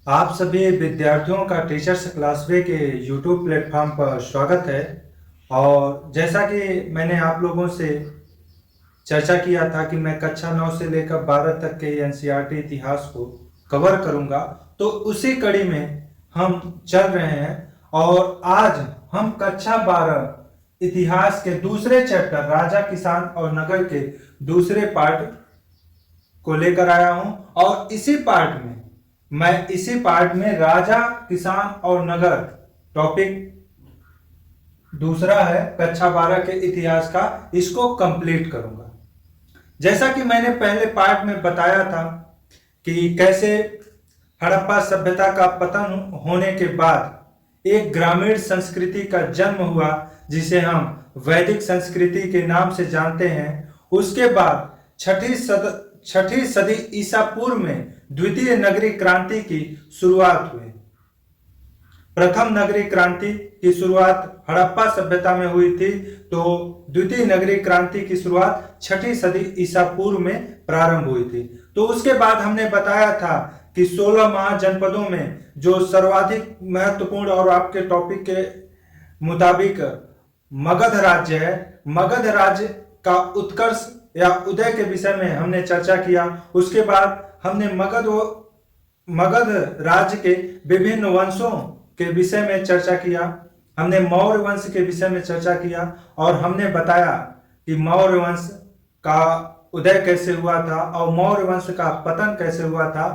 आप सभी विद्यार्थियों का टीचर्स क्लासवे के यूट्यूब प्लेटफॉर्म पर स्वागत है। और जैसा कि मैंने आप लोगों से चर्चा किया था कि मैं कक्षा 9 से लेकर 12 तक के एनसीईआरटी इतिहास को कवर करूंगा, तो उसी कड़ी में हम चल रहे हैं। और आज हम कक्षा 12 इतिहास के दूसरे चैप्टर राजा, किसान और नगर के दूसरे पार्ट को लेकर आया हूं। और इसी पार्ट में राजा, किसान और नगर टॉपिक दूसरा है कक्षा 12 के इतिहास का, इसको कंप्लीट करूंगा। जैसा कि मैंने पहले पार्ट में बताया था कि कैसे हड़प्पा सभ्यता का पतन होने के बाद एक ग्रामीण संस्कृति का जन्म हुआ, जिसे हम वैदिक संस्कृति के नाम से जानते हैं। उसके बाद छठी सदी ईसा पूर्व में द्वितीय नगरीय क्रांति की शुरुआत हुई। प्रथम नगरीय क्रांति की शुरुआत हड़प्पा सभ्यता में हुई थी, तो द्वितीय नगरीय क्रांति की शुरुआत छठी सदी ईसा पूर्व में प्रारंभ हुई थी। तो उसके बाद हमने बताया था कि 16 महाजनपदों में जो सर्वाधिक महत्वपूर्ण और आपके टॉपिक के मुताबिक मगध राज्य है, मगध राज्य का उत्कर्ष या उदय के विषय में हमने चर्चा किया। उसके बाद हमने मगध राज्य के विभिन्न वंशों के विषय में चर्चा किया। हमने मौर्य वंश के विषय में चर्चा किया और हमने बताया कि मौर्य वंश का उदय कैसे हुआ था और मौर्य वंश का पतन कैसे हुआ था।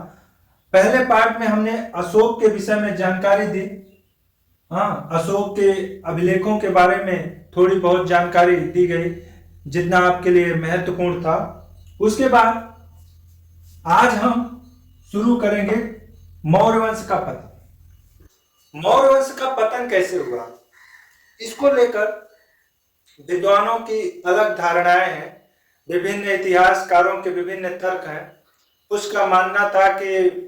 पहले पार्ट में हमने अशोक के विषय में जानकारी दी। अशोक के अभिलेखों के बारे में थोड़ी बहुत जानकारी दी गई, जितना आपके लिए महत्वपूर्ण था। उसके बाद आज हम शुरू करेंगे मौर्य वंश का पतन। मौर्य वंश का पतन कैसे हुआ, इसको लेकर विद्वानों की अलग धारणाएं हैं, विभिन्न इतिहासकारों के विभिन्न तर्क हैं। उसका मानना था कि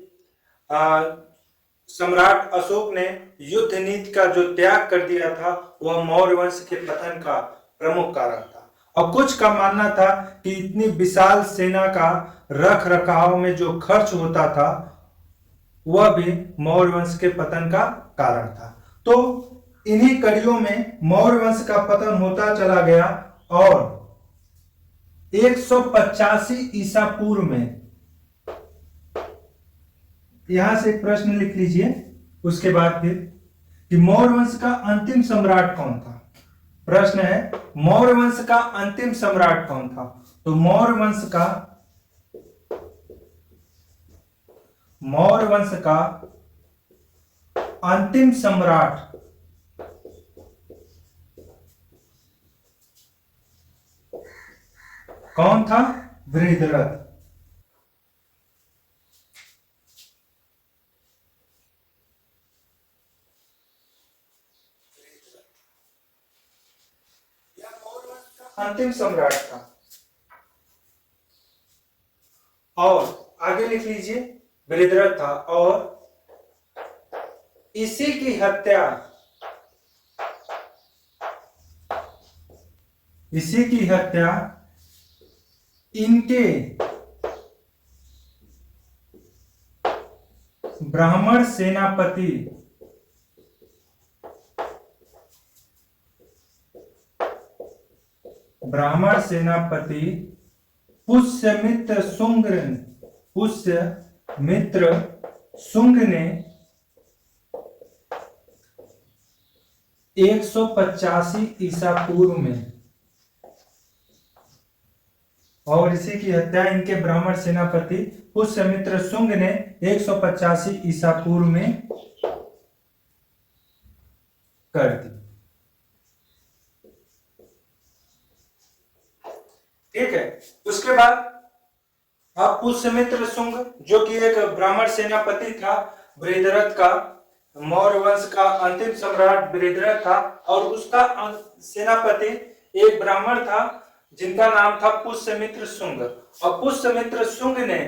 सम्राट अशोक ने युद्ध नीति का जो त्याग कर दिया था वह मौर्य वंश के पतन का प्रमुख कारण था। और कुछ का मानना था कि इतनी विशाल सेना का रख रखाव में जो खर्च होता था वह भी मौर्य वंश के पतन का कारण था। तो इन्हीं कड़ियों में मौर्य वंश का पतन होता चला गया और 185 ईसा पूर्व में, यहां से एक प्रश्न लिख लीजिए उसके बाद फिर, कि मौर्य वंश का अंतिम सम्राट कौन था। प्रश्न है मौर्य वंश का अंतिम सम्राट कौन था। तो मौर्य वंश का अंतिम सम्राट कौन था? वृद्धरथ। अंतिम सम्राट था। और आगे लिख लीजिए वृद्धरथ था। और इसी की हत्या इनके ब्राह्मण सेनापति पुष्यमित्र शुंग ने 185 ईसा पूर्व में, और इसी की हत्या इनके ब्राह्मण सेनापति पुष्यमित्र शुंग ने 185 ईसा पूर्व में कर दी। ठीक है। उसके बाद अब पुष्यमित्र शुंग, जो कि एक ब्राह्मण सेनापति था वृद्धरथ का, मौर्य वंश का अंतिम सम्राट वृद्धरथ था, और उसका सेनापति एक ब्राह्मण था जिनका नाम था पुष्यमित्र शुंग। और पुष्यमित्र शुंग ने,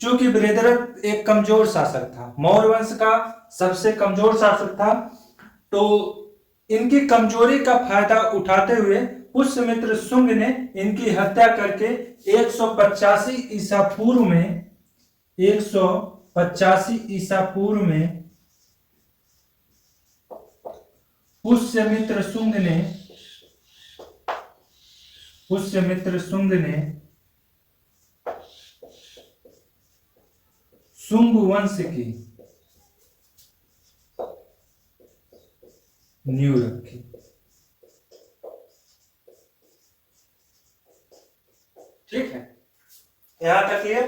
चूंकि वृद्धरथ एक कमजोर शासक था, मौर्य वंश का सबसे कमजोर शासक था, तो इनकी कमजोरी का फायदा उठाते हुए पुष्यमित्र शुंग ने इनकी हत्या करके 185 ईसा पूर्व में 185 ईसा पूर्व में पुष्यमित्र शुंग ने शुंग वंश की नींव रखी। ठीक है, यहां तक क्लियर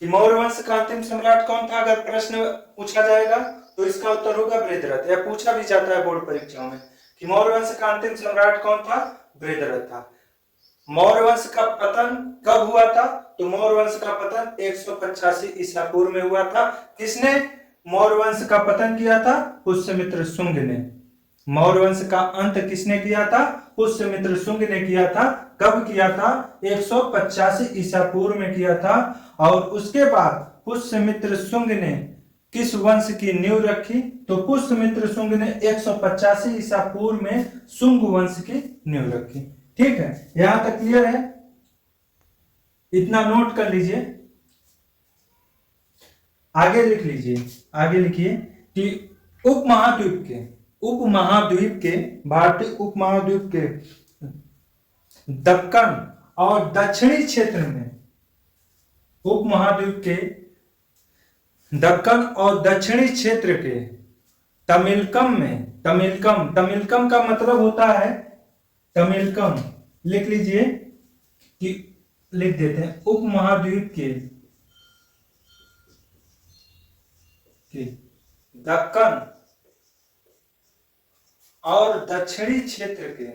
कि मौर्य वंश का अंतिम सम्राट कौन था। अगर प्रश्न पूछा जाएगा तो इसका उत्तर होगा बृहद्रथ। यह पूछा भी जाता है बोर्ड परीक्षाओं में कि मौर्य वंश का अंतिम सम्राट कौन था, बृहद्रथ था। मौर्य वंश का पतन कब हुआ था, तो मौर्य वंश का पतन 185 ईसा पूर्व में हुआ था। किसने मौर्य वंश का पतन किया था, पुष्यमित्र शुंग ने। मौर्य वंश का अंत किसने किया था, पुष्यमित्र शुंग ने किया था। कब किया था, 185 ईसा पूर्व में किया था। और उसके बाद पुष्यमित्र शुंग ने किस वंश की नींव रखी, तो पुष्यमित्र शुंग ने 185 ईसा पूर्व में शुंग वंश की नींव रखी। ठीक है, यहां तक क्लियर है, इतना नोट कर लीजिए। आगे लिख लीजिए, आगे लिखिए कि उपमहाद्वीप के भारतीय उपमहाद्वीप के दक्कन और दक्षिणी क्षेत्र में, उपमहाद्वीप के दक्कन और दक्षिणी क्षेत्र के तमिलकम में, तमिलकम का मतलब होता है, तमिलकम लिख लीजिए कि लिख देते हैं उपमहाद्वीप के दक्कन और दक्षिणी क्षेत्र के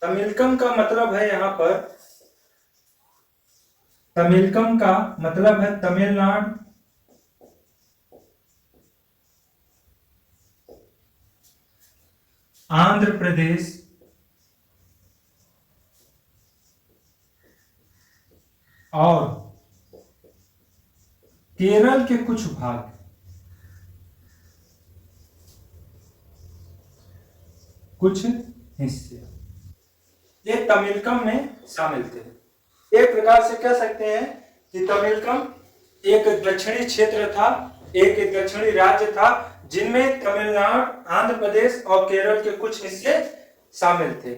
तमिलकम का मतलब है, यहां पर तमिलकम का मतलब है तमिलनाडु, आंध्र प्रदेश और केरल के कुछ भाग, कुछ हिस्से ये तमिलकम में शामिल थे। एक प्रकार से कह सकते हैं कि तमिलकम एक दक्षिणी क्षेत्र था, एक दक्षिणी राज्य था, जिनमें तमिलनाडु, आंध्र प्रदेश और केरल के कुछ हिस्से शामिल थे।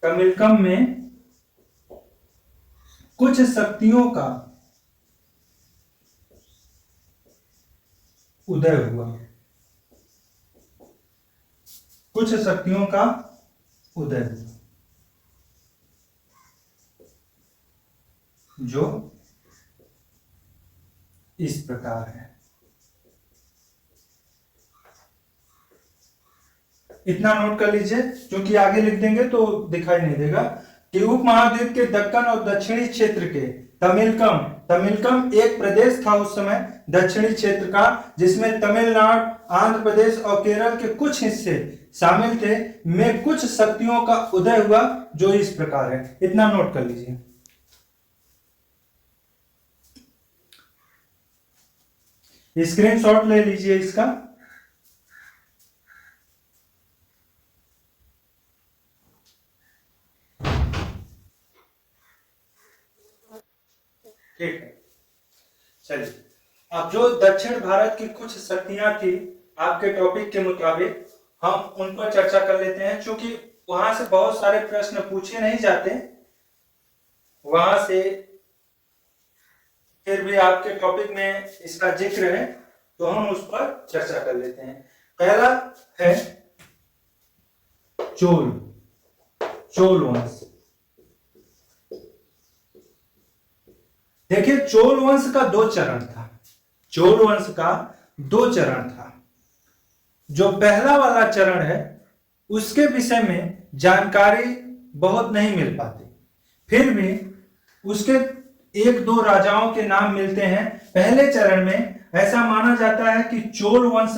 तमिलकम में कुछ शक्तियों का उदय हुआ, कुछ शक्तियों का उदय हुआ जो इस प्रकार है। इतना नोट कर लीजिए, क्योंकि आगे लिख देंगे तो दिखाई नहीं देगा कि उपमहाद्वीप के दक्कन और दक्षिणी क्षेत्र के तमिलकम एक प्रदेश था उस समय दक्षिणी क्षेत्र का, जिसमें तमिलनाडु, आंध्र प्रदेश और केरल के कुछ हिस्से शामिल थे, में कुछ शक्तियों का उदय हुआ जो इस प्रकार है। इतना नोट कर लीजिए। स्क्रीनशॉट ले लीजिए इसका। ठीक है, चलिए अब जो दक्षिण भारत की कुछ शक्तियां थी आपके टॉपिक के मुताबिक, हम उन पर चर्चा कर लेते हैं। क्योंकि वहां से बहुत सारे प्रश्न पूछे नहीं जाते, वहां से फिर भी आपके टॉपिक में इसका जिक्र है तो हम उस पर चर्चा कर लेते हैं। पहला है चोल वंश। देखिए, चोल वंश का दो चरण था। चोल वंश का दो चरण था। जो पहला वाला चरण है उसके विषय में जानकारी बहुत नहीं मिल पाती, फिर भी उसके एक दो राजाओं के नाम मिलते हैं। पहले चरण में ऐसा माना जाता है कि चोल वंश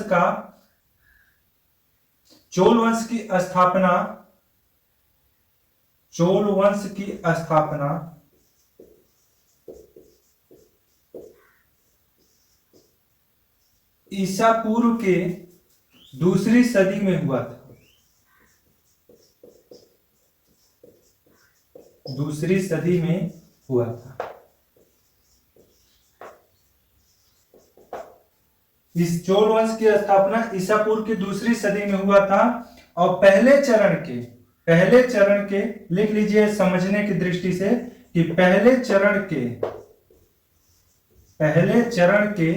की स्थापना ईसा पूर्व के दूसरी सदी में हुआ था। दूसरी सदी में हुआ था। इस चोल वंश की स्थापना ईसा पूर्व की दूसरी सदी में हुआ था। और पहले चरण के लिख लीजिए समझने की दृष्टि से कि पहले चरण के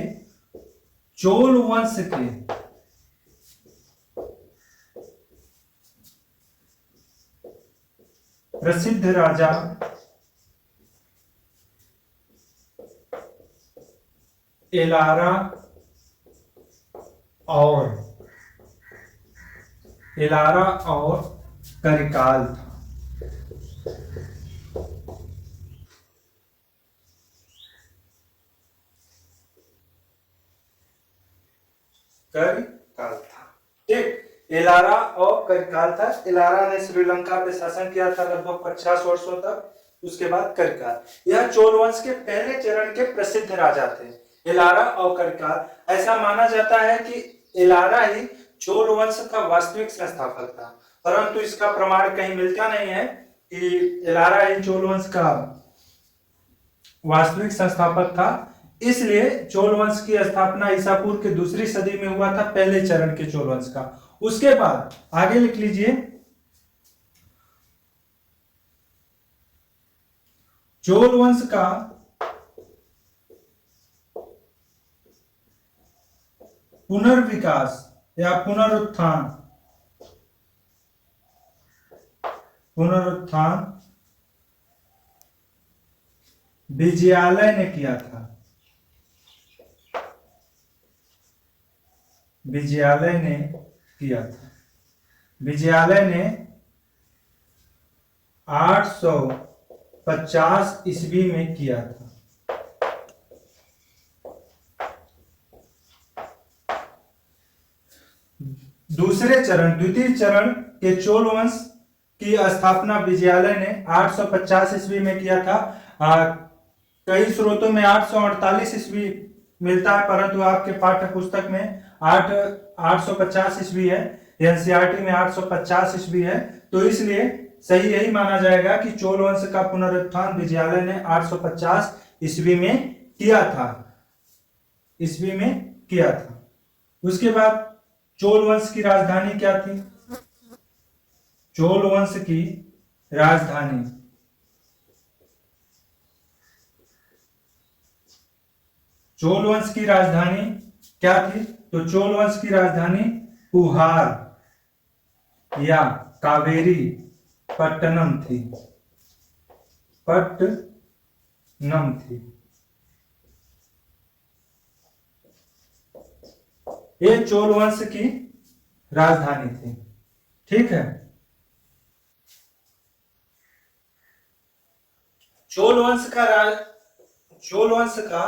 चोल वंश के प्रसिद्ध राजा एलारा और करिकाल था। करिकाल था। ठीक, एलारा और करिकाल था। एलारा ने श्रीलंका पे शासन किया था लगभग 50 वर्षों तक। उसके बाद करिकाल। यह चोल वंश के पहले चरण के प्रसिद्ध राजा थे, एलारा और करिकाल। ऐसा माना जाता है कि एलारा ही चोल वंश का वास्तविक संस्थापक था, परंतु इसका प्रमाण कहीं मिलता नहीं है कि एलारा ही चोल वंश का वास्तविक संस्थापक था। इसलिए चोल वंश की स्थापना ईसा पूर्व के दूसरी सदी में हुआ था, पहले चरण के चोल वंश का। उसके बाद आगे लिख लीजिए, चोल वंश का पुनर्विकास या पुनरुत्थान विजयालय ने किया था। विजयालय ने 850 ईस्वी में किया था। द्वितीय चरण के चोल वंश की स्थापना विजयालय ने 850 ईस्वी में किया था। कई स्रोतों में 848 ईस्वी मिलता है, परंतु आपके पाठ्य पुस्तक में 850 ईस्वी है। एनसीईआरटी में 850 ईस्वी है। तो इसलिए सही यही माना जाएगा कि चोल वंश का पुनरुत्थान विजयालय ने 850 ईस्वी में किया था। उसके बाद चोल वंश की राजधानी क्या थी? चोल वंश की राजधानी क्या थी? तो चोल वंश की राजधानी पुहार या कावेरी पट्टनम थी। ये चोल वंश की राजधानी थी। ठीक है। चोल वंश का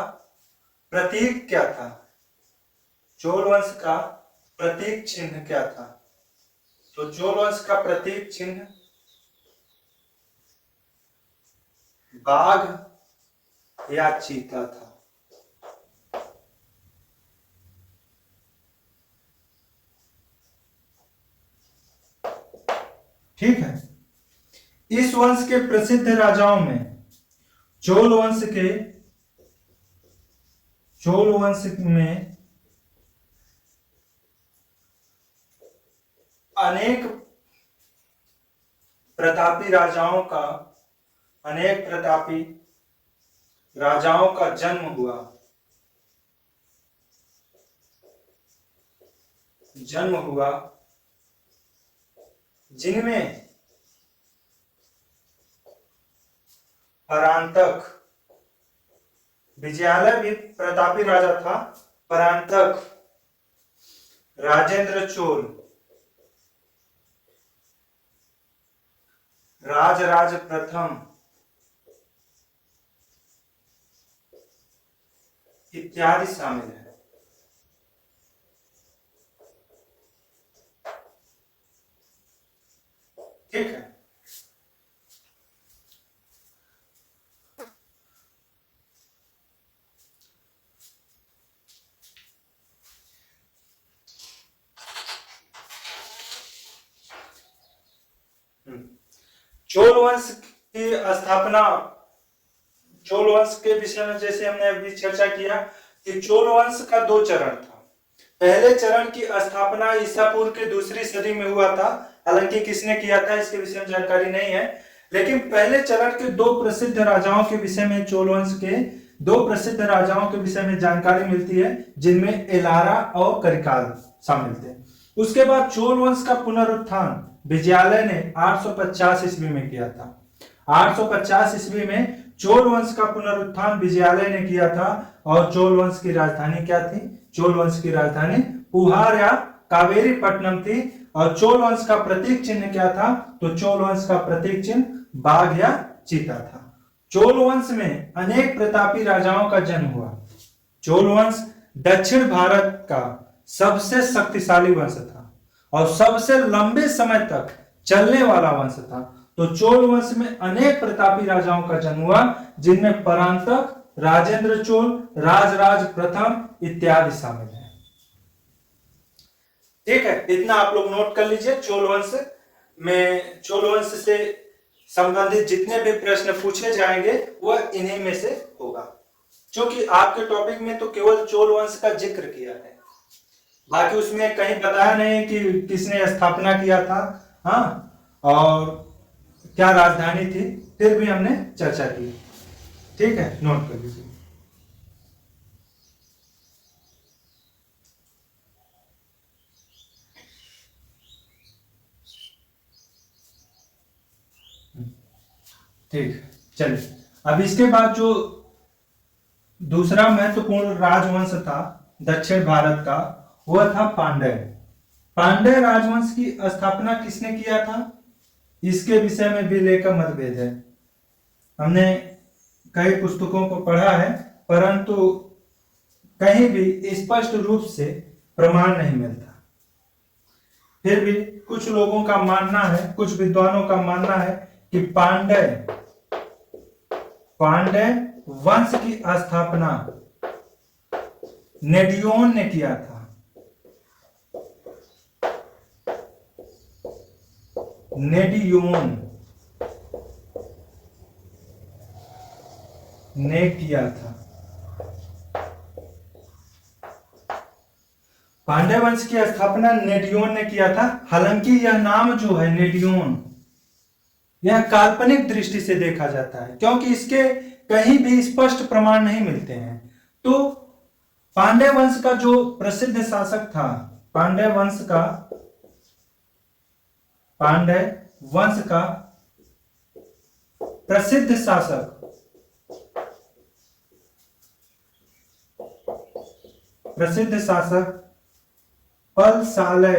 प्रतीक क्या था? चोल वंश का प्रतीक चिन्ह क्या था? तो चोल वंश का प्रतीक चिन्ह बाघ या चीता था। ठीक है। इस वंश के प्रसिद्ध राजाओं में चोल वंश में अनेक प्रतापी राजाओं का जन्म हुआ जिनमें परांतक, विजयालय भी प्रतापी राजा था, परांतक, राजेंद्र चोल, राजराज प्रथम इत्यादि शामिल है। ठीक है। चोल वंश की स्थापना, चोल वंश के विषय में जैसे हमने अभी चर्चा किया कि चोल वंश का दो चरण था। पहले चरण की स्थापना ईसा पूर्व के दूसरी सदी में हुआ था। हालांकि किसने किया था इसके विषय में जानकारी नहीं है, लेकिन पहले चरण के दो प्रसिद्ध राजाओं के विषय में, चोल वंश के दो प्रसिद्ध राजाओं के विषय में जानकारी मिलती है, जिनमें एलारा और करिकाल शामिल थे। उसके बाद चोल वंश का पुनरुत्थान विजयालय ने 850 ईस्वी में किया था। 850 ईस्वी में चोल वंश का पुनरुत्थान विजयालय ने किया था। और चोल वंश की राजधानी क्या थी? चोल वंश की राजधानी पुहार या कावेरी पट्टनम थी। और चोल वंश का प्रतीक चिन्ह क्या था? तो चोल वंश का प्रतीक चिन्ह बाघ या चीता था। चोल वंश में अनेक प्रतापी राजाओं का जन्म हुआ। चोल वंश दक्षिण भारत का सबसे शक्तिशाली वंश था और सबसे लंबे समय तक चलने वाला वंश था। तो चोल वंश में अनेक प्रतापी राजाओं का जन्म हुआ, जिनमें परांतक, राजेंद्र चोल, राजराज प्रथम इत्यादि शामिल हैं। ठीक है, इतना आप लोग नोट कर लीजिए। चोल वंश में, चोल वंश से संबंधित जितने भी प्रश्न पूछे जाएंगे वह इन्हीं में से होगा, क्योंकि आपके टॉपिक में तो केवल चोल वंश का जिक्र किया है, बाकी उसमें कहीं बताया नहीं कि किसने स्थापना किया था, हाँ, और क्या राजधानी थी, फिर भी हमने चर्चा की। ठीक है, नोट कर लीजिए। ठीक, चलिए अब इसके बाद जो दूसरा महत्वपूर्ण राजवंश था दक्षिण भारत का, वह था पांड्य। पांड्य राजवंश की स्थापना किसने किया था? इसके विषय में भी लेकर मतभेद है। हमने कई पुस्तकों को पढ़ा है, परंतु कहीं भी स्पष्ट रूप से प्रमाण नहीं मिलता। फिर भी कुछ लोगों का मानना है, कुछ विद्वानों का मानना है कि पांड्य वंश की स्थापना नेडियोन ने किया था। नेडियोन ने किया था। पांड्य वंश की स्थापना नेडियोन ने किया था। हालांकि यह नाम जो है नेडियोन, यह काल्पनिक दृष्टि से देखा जाता है, क्योंकि इसके कहीं भी स्पष्ट प्रमाण नहीं मिलते हैं। तो पांड्य वंश का जो प्रसिद्ध शासक था, पांड्य वंश का प्रसिद्ध शासक पलसालय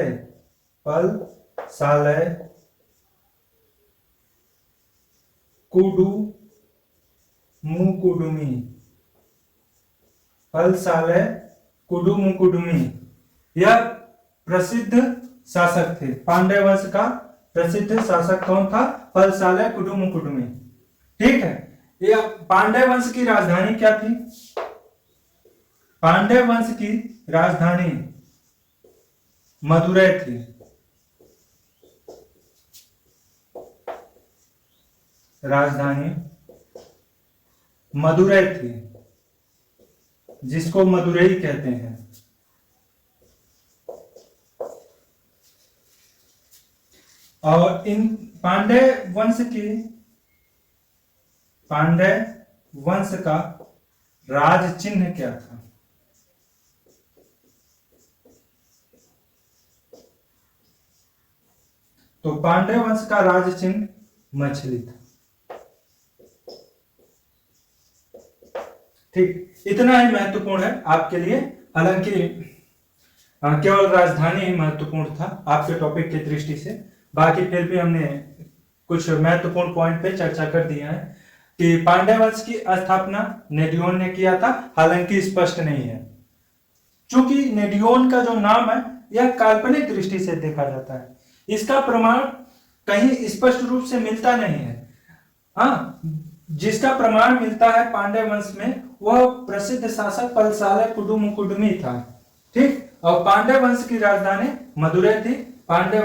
कुडुमुकुडुमी, यह प्रसिद्ध शासक थे। पांड्य वंश का प्रसिद्ध शासक कौन था? पलसालय कुडुमुकुडुमी। ठीक है, यह पांड्य वंश की राजधानी क्या थी? पांड्य वंश की राजधानी मदुरै थी। राजधानी मदुरै थी, जिसको मदुरई कहते हैं। और इन पांड्य वंश का राज चिन्ह क्या था? तो पांड्य वंश का राज चिन्ह मछली था। ठीक, इतना ही महत्वपूर्ण है आपके लिए। हालांकि केवल राजधानी ही महत्वपूर्ण था आपके टॉपिक की दृष्टि से, बाकी फिर भी हमने कुछ महत्वपूर्ण पॉइंट पे चर्चा कर दिया है कि पांड्य वंश की स्थापना नेडियोन ने किया था। हालांकि स्पष्ट नहीं है, क्योंकि नेडियोन का जो नाम है यह काल्पनिक दृष्टि से देखा जाता है, इसका प्रमाण कहीं स्पष्ट रूप से मिलता नहीं है। हाँ, जिसका प्रमाण मिलता है पांड्य वंश में वह प्रसिद्ध शासक पलसालय कुडुमुकुडुमी था। ठीक, और पांड्य वंश की राजधानी मदुरै थी। पांड्य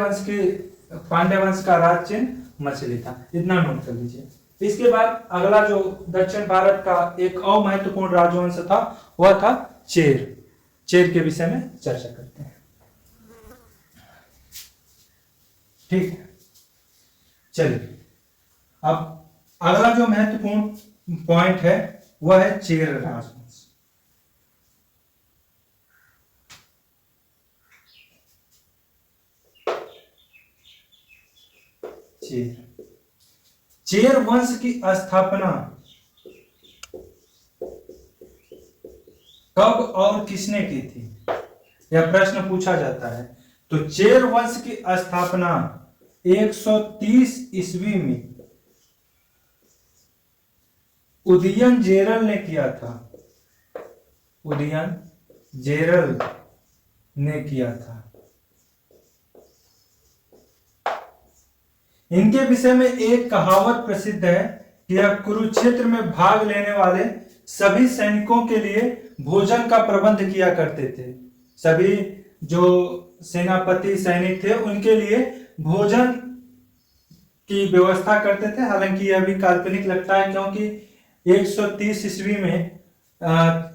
वंश का राज चिन्ह मछली था। इतना नोट कर लीजिए। इसके बाद अगला जो दक्षिण भारत का एक और महत्वपूर्ण राजवंश था वह था चेर। चेर के विषय में चर्चा करते हैं। ठीक है, चलिए अब अगला जो महत्वपूर्ण पॉइंट है वह है चेर राजवंश। चेर चेर वंश की स्थापना कब और किसने की थी, यह प्रश्न पूछा जाता है। तो चेर वंश की स्थापना 130 ईस्वी में उदयन जेरल ने किया था। उदयन जेरल ने किया था। इनके विषय में एक कहावत प्रसिद्ध है कि यह कुरुक्षेत्र में भाग लेने वाले सभी सैनिकों के लिए भोजन का प्रबंध किया करते थे। सभी जो सेनापति सैनिक थे उनके लिए भोजन की व्यवस्था करते थे। हालांकि यह भी काल्पनिक लगता है क्योंकि 130 ईस्वी में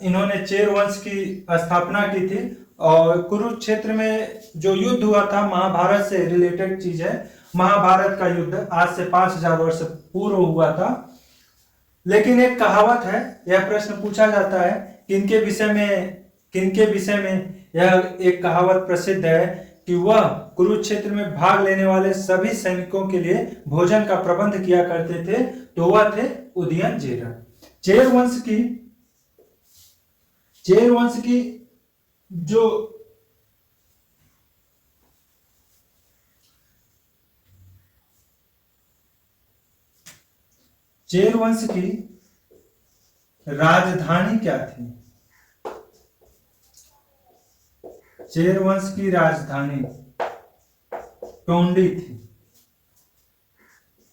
इन्होंने चेर वंश की स्थापना की थी और कुरुक्षेत्र में जो युद्ध हुआ था महाभारत से रिलेटेड चीज है। महाभारत का युद्ध आज से 5000 वर्ष पूर्व हुआ था। लेकिन एक कहावत है, यह प्रश्न पूछा जाता है किनके विषय में यह एक कहावत प्रसिद्ध है कि वह कुरुक्षेत्र में भाग लेने वाले सभी सैनिकों के लिए भोजन का प्रबंध किया करते थे। तो वह थे उदयन जेरल। चेर वंश की जो चेर वंश की राजधानी क्या थी? चेर वंश की राजधानी टोंडी थी।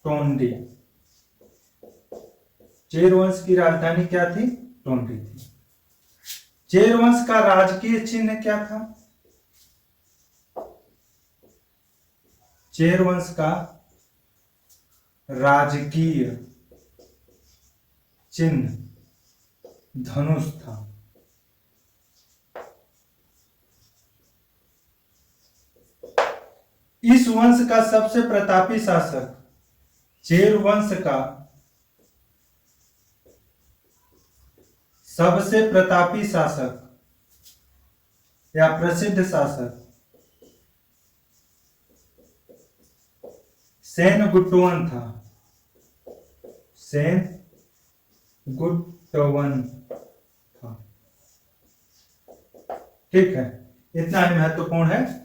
टोंडी। चेर वंश की राजधानी क्या थी? टोंडी थी। चेर वंश का राजकीय चिन्ह क्या था? चेर वंश का राजकीय चिन्ह धनुष था। इस वंश का सबसे प्रतापी शासक, चेर वंश का सबसे प्रतापी शासक या प्रसिद्ध शासक सेनगुट्टवन था। सेनगुट्टवन था। ठीक है, इतना ही महत्वपूर्ण है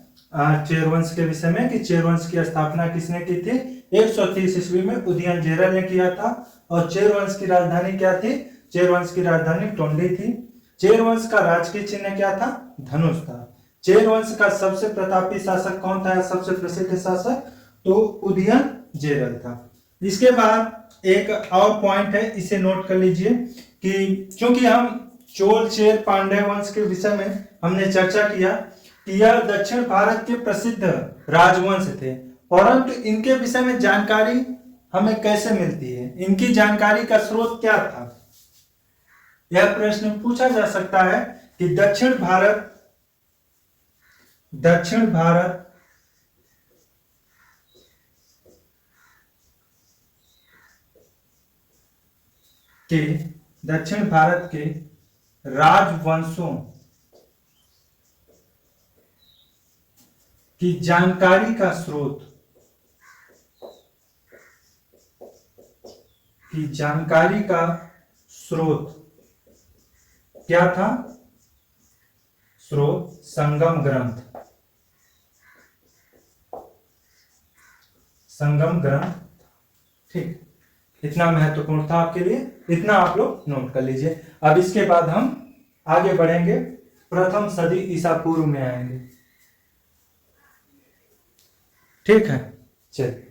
चेर वंश के विषय में कि चेर वंश की स्थापना किसने की थी? 130 ईस्वी में उदयन जेरल ने किया था। और चेर वंश की राजधानी क्या थी? चेर वंश की राजधानी टोंडी थी। चेर वंश का राजकीय चिन्ह क्या था? धनुष था। चेर वंश का सबसे प्रतापी शासक कौन था? सबसे प्रसिद्ध शासक तो उदयन जेरल था। इसके बाद एक और पॉइंट है, इसे नोट कर लीजिए कि चूंकि हम चोल चेर पांड्य वंश के विषय में हमने चर्चा किया कि यह दक्षिण भारत के प्रसिद्ध राजवंश थे, परंतु इनके विषय में जानकारी हमें कैसे मिलती है? इनकी जानकारी का स्रोत क्या था? यह प्रश्न पूछा जा सकता है कि दक्षिण भारत के राजवंशों की जानकारी का स्रोत क्या था? स्रोत संगम ग्रंथ। ठीक, इतना महत्वपूर्ण था आपके लिए, इतना आप लोग नोट कर लीजिए। अब इसके बाद हम आगे बढ़ेंगे, प्रथम सदी ईसा पूर्व में आएंगे। ठीक है, चलिए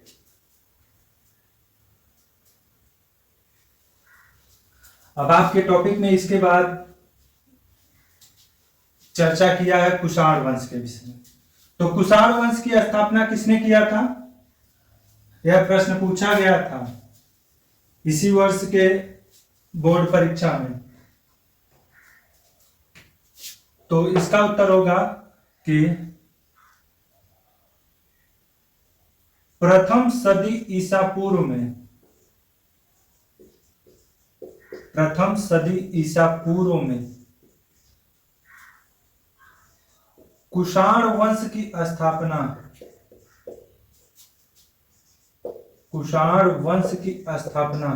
अब आपके टॉपिक में इसके बाद चर्चा किया है कुषाण वंश के विषय में। तो कुषाण वंश की स्थापना किसने किया था? यह प्रश्न पूछा गया था इसी वर्ष के बोर्ड परीक्षा में। तो इसका उत्तर होगा कि प्रथम सदी ईसा पूर्व में, प्रथम सदी ईसा पूर्व में कुषाण वंश की स्थापना, कुषाण वंश की स्थापना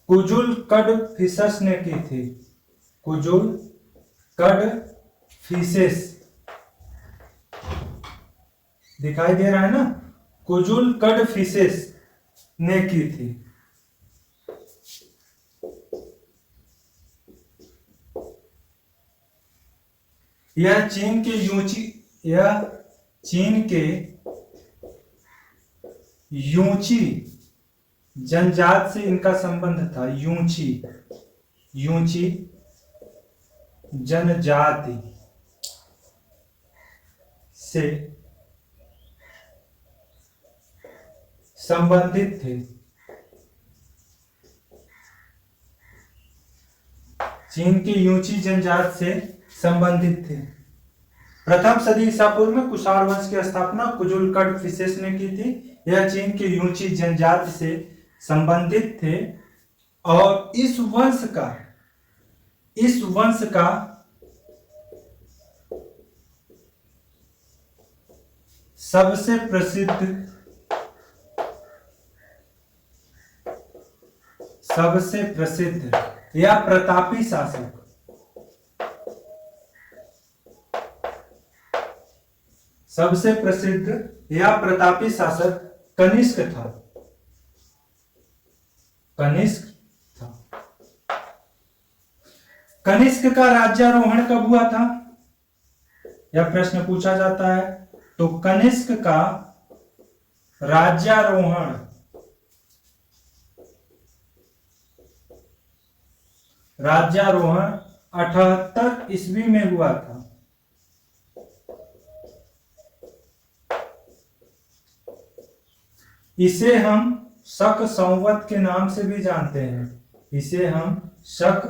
कुजुल कड़फिसेस ने की थी। कुजुल कड़फिसेस दिखाई दे रहा है ना, कुजुल कड़फिसेस ने की थी। यह चीन के यूची जनजात से इनका संबंध था। यूची जनजाति से संबंधित थे। चीन की यूची जनजात से संबंधित थे। प्रथम सदी ईसा पूर्व में कुषाण वंश की स्थापना कुजुल कड़फिसेस ने की थी। यह चीन की यूची जनजाति से संबंधित थे और इस वंश का सबसे प्रसिद्ध या प्रतापी शासक, सबसे प्रसिद्ध या प्रतापी शासक कनिष्क था। कनिष्क का राज्यारोहण कब हुआ था, यह प्रश्न पूछा जाता है। तो कनिष्क का राज्यारोहण 78 ईस्वी में हुआ था। इसे हम शक संवत के नाम से भी जानते हैं। इसे हम शक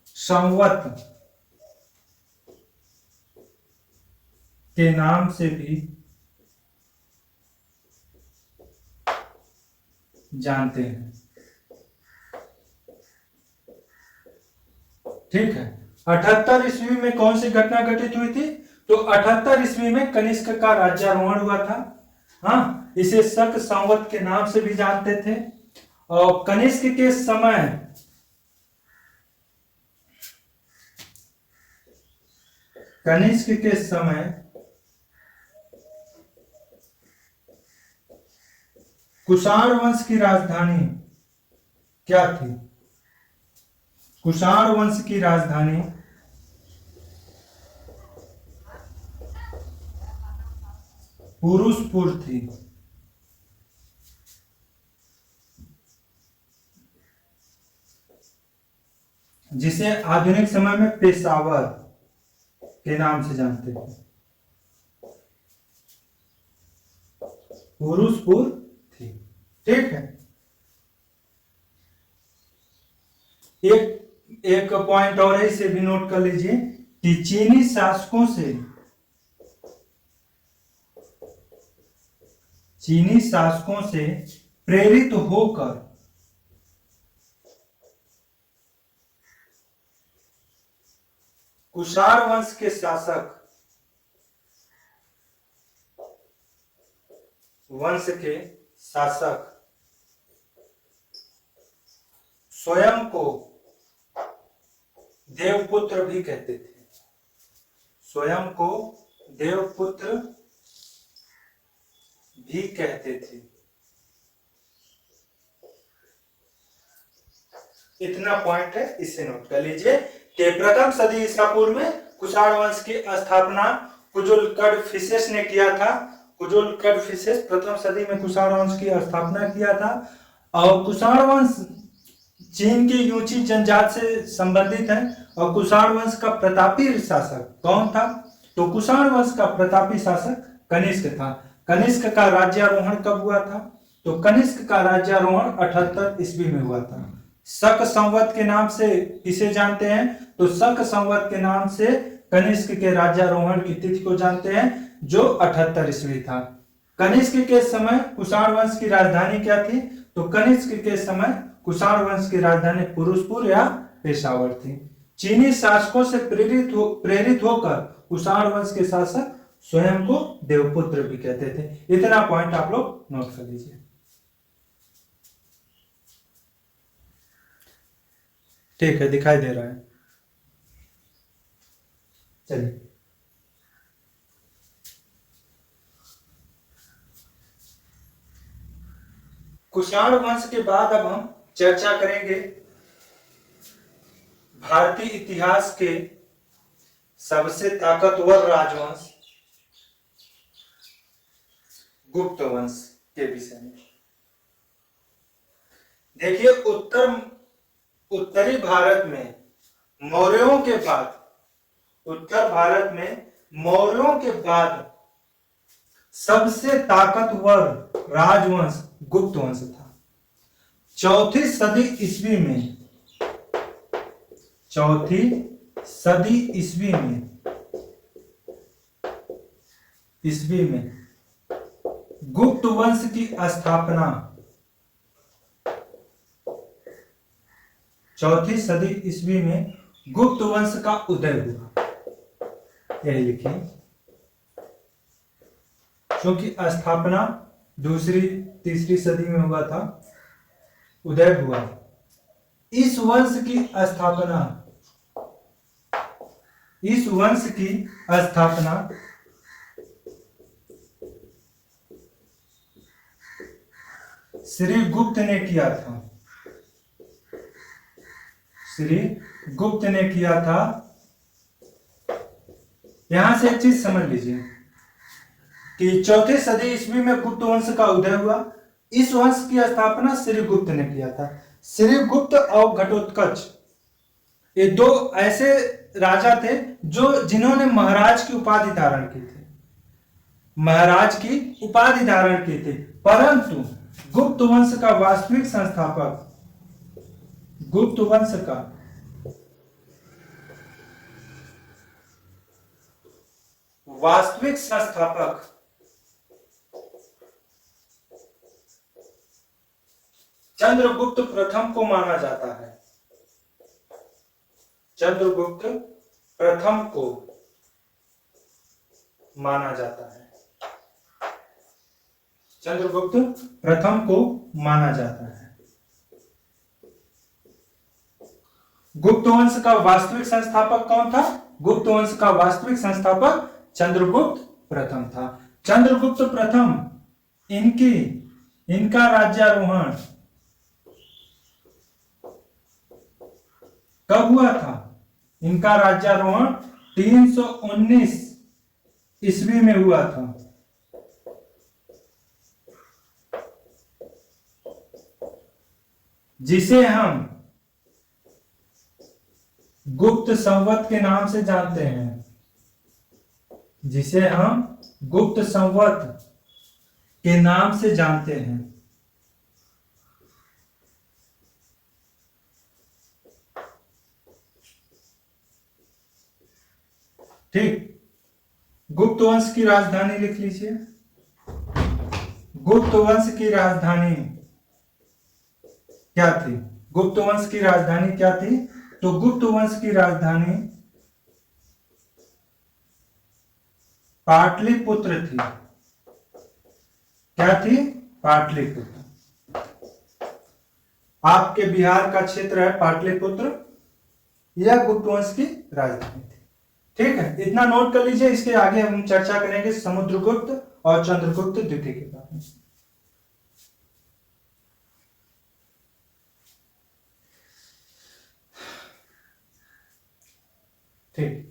संवत के नाम से भी जानते हैं। ठीक है। 78 ईस्वी में कौन सी घटना घटित हुई थी, तो 78 ईस्वी में कनिष्क का राज्यारोहण हुआ था। हाँ, इसे शक संवत के नाम से भी जानते थे। और कनिष्क के समय कुषाण वंश की राजधानी क्या थी? कुषाण वंश की राजधानी पुरुषपुर थी। जिसे आधुनिक समय में पेशावर के नाम से जानते हैं। पुरुषपुर थी। ठीक है। एक पॉइंट और इसे भी नोट कर लीजिए कि चीनी शासकों से प्रेरित होकर कुषाण वंश के शासक स्वयं को देवपुत्र भी कहते थे। स्वयं को देवपुत्र भी कहते थे। इतना पॉइंट है, इसे नोट कर लीजिए कि प्रथम सदी ईसा पूर्व में कुषाण वंश की स्थापना कुजुल कड़फिसेस ने किया था। कुजुल कड़फिसेस प्रथम सदी में कुषाण वंश की स्थापना किया था। और कुषाण वंश चीन की यूची जनजात से संबंधित है। और कुषाण वंश का प्रतापी शासक कौन था? तो कुषाण वंश का प्रतापी शासक कनिष्क था। कनिष्क का राज्यारोहण कब हुआ था? तो कनिष्क का राज्यारोहण 78 ईस्वी में हुआ था। शक संवत के नाम से किसे जानते हैं? तो शक संवत के नाम से कनिष्क के राज्यारोहण की तिथि को जानते हैं, जो 78 ईस्वी था। कनिष्क के समय कुषाण वंश की राजधानी क्या थी? तो कनिष्क के समय कुषाण वंश की राजधानी पुरुषपुर या पेशावर थी। चीनी शासकों से प्रेरित होकर कुषाण वंश के शासक स्वयं को देवपुत्र भी कहते थे। इतना पॉइंट आप लोग नोट कर लीजिए। ठीक है, दिखाई दे रहा है। चलिए, कुषाण वंश के बाद अब हम चर्चा करेंगे भारतीय इतिहास के सबसे ताकतवर राजवंश गुप्त वंश के विषय में। देखिए, उत्तरी भारत में मौर्यों के बाद, उत्तर भारत में मौर्यों के बाद सबसे ताकतवर राजवंश गुप्त वंश था। चौथी सदी ईस्वी में, चौथी सदी ईस्वी में गुप्त वंश की स्थापना, चौथी सदी ईस्वी में गुप्त वंश का उदय हुआ। यही लिखिए, क्योंकि स्थापना दूसरी तीसरी सदी में हुआ था, उदय हुआ। इस वंश की स्थापना, इस वंश की स्थापना श्री गुप्त ने किया था। श्री गुप्त ने किया था। यहां से एक चीज समझ लीजिए कि चौथे सदी ईस्वी में गुप्त वंश का उदय हुआ। इस वंश की स्थापना श्री गुप्त ने किया था। श्री गुप्त और घटोत्कच, ये दो ऐसे राजा थे जो जिन्होंने महाराज की उपाधि धारण की थी, महाराज की उपाधि धारण की थी। परंतु गुप्त वंश का वास्तविक संस्थापक, गुप्त वंश का वास्तविक संस्थापक चंद्रगुप्त प्रथम को माना जाता है। चंद्रगुप्त प्रथम को माना जाता है। चंद्रगुप्त प्रथम को माना जाता है। गुप्त वंश का वास्तविक संस्थापक कौन था? गुप्त वंश का वास्तविक संस्थापक चंद्रगुप्त प्रथम था। चंद्रगुप्त प्रथम, इनका राज्यारोहण कब हुआ था? इनका राज्यारोहण 319 ईस्वी में हुआ था। जिसे हम गुप्त संवत के नाम से जानते हैं, जिसे हम गुप्त संवत के नाम से जानते हैं। ठीक, गुप्त वंश की राजधानी लिख लीजिए। गुप्त वंश की राजधानी क्या थी? गुप्त वंश की राजधानी क्या थी? तो गुप्त वंश की राजधानी पाटलिपुत्र थी। क्या थी? पाटलिपुत्र। आपके बिहार का क्षेत्र है पाटलिपुत्र, यह गुप्त वंश की राजधानी थी। ठीक है, इतना नोट कर लीजिए। इसके आगे हम चर्चा करेंगे समुद्रगुप्त और चंद्रगुप्त द्वितीय के बारे में। ठीक,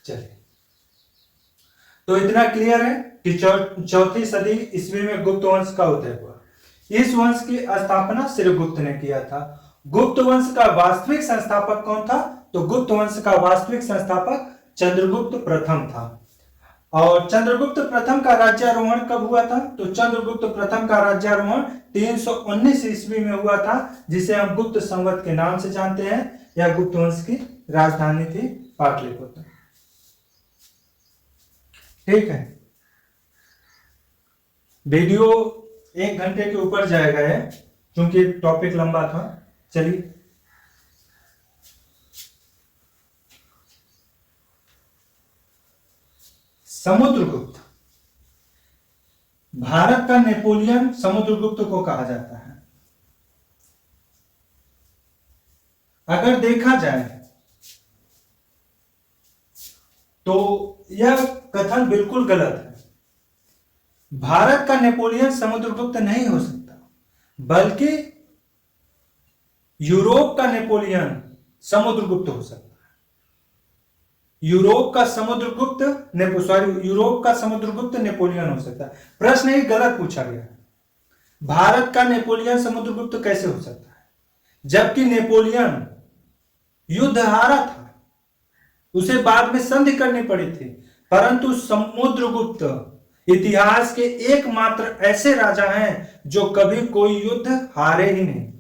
चलिए, तो इतना क्लियर है कि चौथी सदी ईस्वी में गुप्त वंश का उदय हुआ। इस वंश की स्थापना श्रीगुप्त ने किया था। गुप्त वंश का वास्तविक संस्थापक कौन था? तो गुप्त वंश का वास्तविक संस्थापक चंद्रगुप्त प्रथम था। और चंद्रगुप्त प्रथम का राज्यारोहण कब हुआ था? तो चंद्रगुप्त प्रथम का राज्यारोहण 319 ईस्वी में हुआ था, जिसे हम गुप्त संवत के नाम से जानते हैं। यह गुप्त वंश की राजधानी थी पाटलिपुत्र। ठीक है, वीडियो 1 घंटे के ऊपर जाएगा है, क्योंकि टॉपिक लंबा था। चलिए, समुद्रगुप्त। भारत का नेपोलियन समुद्रगुप्त को कहा जाता है। अगर देखा जाए तो यह कथन बिल्कुल गलत है। भारत का नेपोलियन समुद्रगुप्त नहीं हो सकता, बल्कि यूरोप का नेपोलियन समुद्रगुप्त हो सकता है। यूरोप का समुद्रगुप्त नेपोलियन हो सकता है। प्रश्न ही गलत पूछा गया है। भारत का नेपोलियन समुद्रगुप्त कैसे हो सकता है, जबकि नेपोलियन युद्ध हारा था, उसे बाद में संधि करनी पड़ी थी। परंतु समुद्रगुप्त इतिहास के एकमात्र ऐसे राजा हैं जो कभी कोई युद्ध हारे ही नहीं।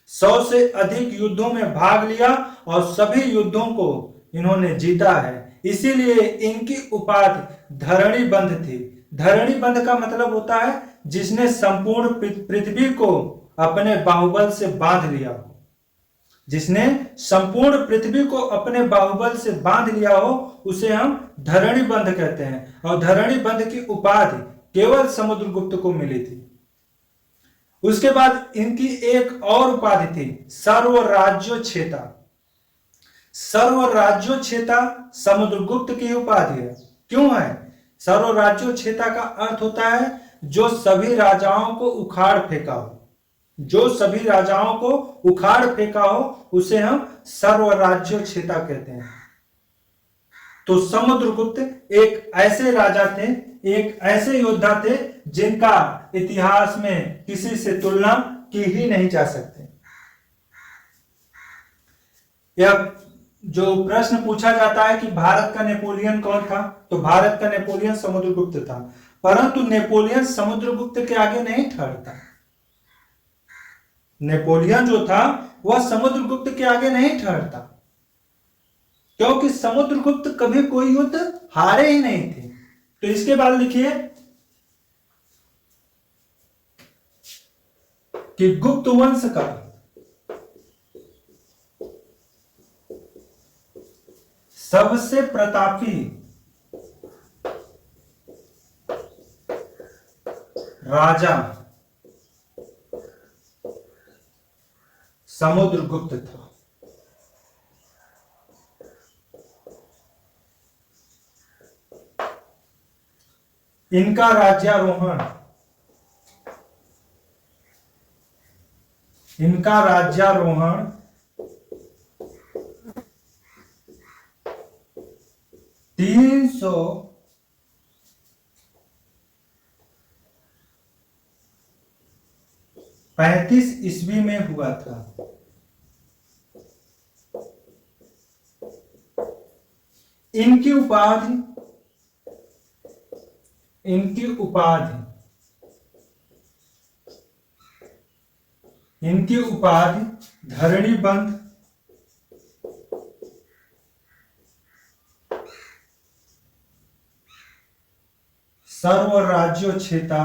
100 से अधिक युद्धों में भाग लिया और सभी युद्धों को इन्होंने जीता है। इसीलिए इनकी उपाधि धरणीबंध थी। धरणीबंध का मतलब होता है जिसने संपूर्ण पृथ्वी को अपने बाहुबल से बांध लिया हो। जिसने संपूर्ण पृथ्वी को अपने बाहुबल से बांध लिया हो, उसे हम धरणीबंध कहते हैं। और धरणीबंध की उपाधि केवल समुद्रगुप्त को मिली थी। उसके बाद इनकी एक और उपाधि थी, सर्वराज्योच्छेता। सर्वराज्योच्छेता समुद्रगुप्त की उपाधि है। क्यों है? सर्वराज्योच्छेता का अर्थ होता है जो सभी राजाओं को उखाड़ फेंका हो। जो सभी राजाओं को उखाड़ फेंका हो उसे हम सर्वराज्योच्छेता कहते हैं। तो समुद्रगुप्त एक ऐसे राजा थे, एक ऐसे योद्धा थे जिनका इतिहास में किसी से तुलना की ही नहीं जा सकती। यह जो प्रश्न पूछा जाता है कि भारत का नेपोलियन कौन था, तो भारत का नेपोलियन समुद्रगुप्त था। परंतु नेपोलियन समुद्रगुप्त के आगे नहीं ठहरता। नेपोलियन जो था वह समुद्रगुप्त के आगे नहीं ठहरता, क्योंकि समुद्रगुप्त कभी कोई युद्ध हारे ही नहीं थे। तो इसके बाद लिखिए कि गुप्त वंश का सबसे प्रतापी राजा समुद्रगुप्त था। इनका राज्यारोहण 335 ईस्वी में हुआ था। इनकी उपाधि धरणीबंध, सर्वराज्योच्छेता,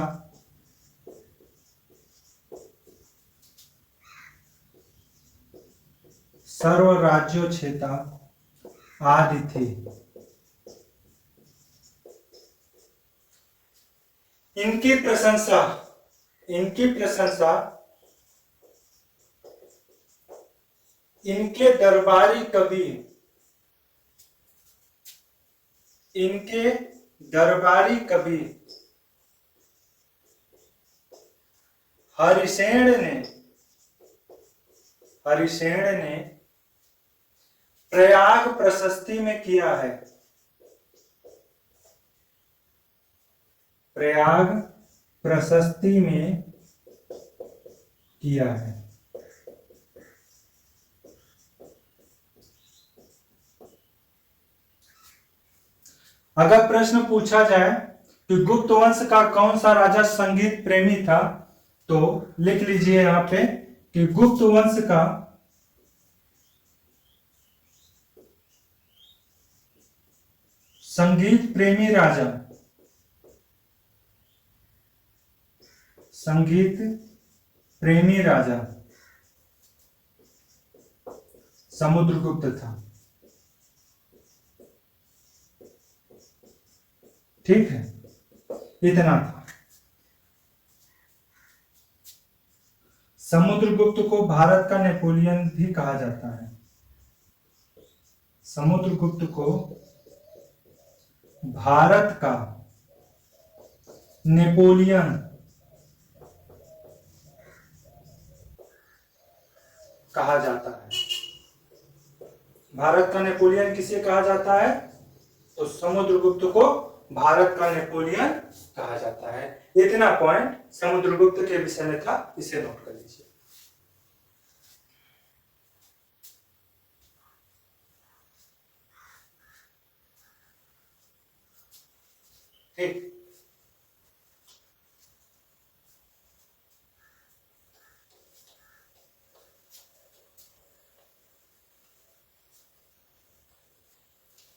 आदि थी। इनकी प्रशंसा इनके दरबारी कवि हरिसेन ने प्रयाग प्रशस्ति में किया है। प्रयाग प्रशस्ति में किया है। अगर प्रश्न पूछा जाए कि गुप्त वंश का कौन सा राजा संगीत प्रेमी था, तो लिख लीजिए यहां पे कि गुप्त वंश का संगीत प्रेमी राजा, संगीत प्रेमी राजा समुद्रगुप्त था। ठीक है, इतना था। समुद्रगुप्त को भारत का नेपोलियन भी कहा जाता है। समुद्रगुप्त को भारत का नेपोलियन कहा जाता है। भारत का नेपोलियन किसे कहा जाता है? तो समुद्रगुप्त को भारत का नेपोलियन कहा जाता है। इतना पॉइंट समुद्रगुप्त के विषय में था, इसे नोट कर लीजिए। ठीक,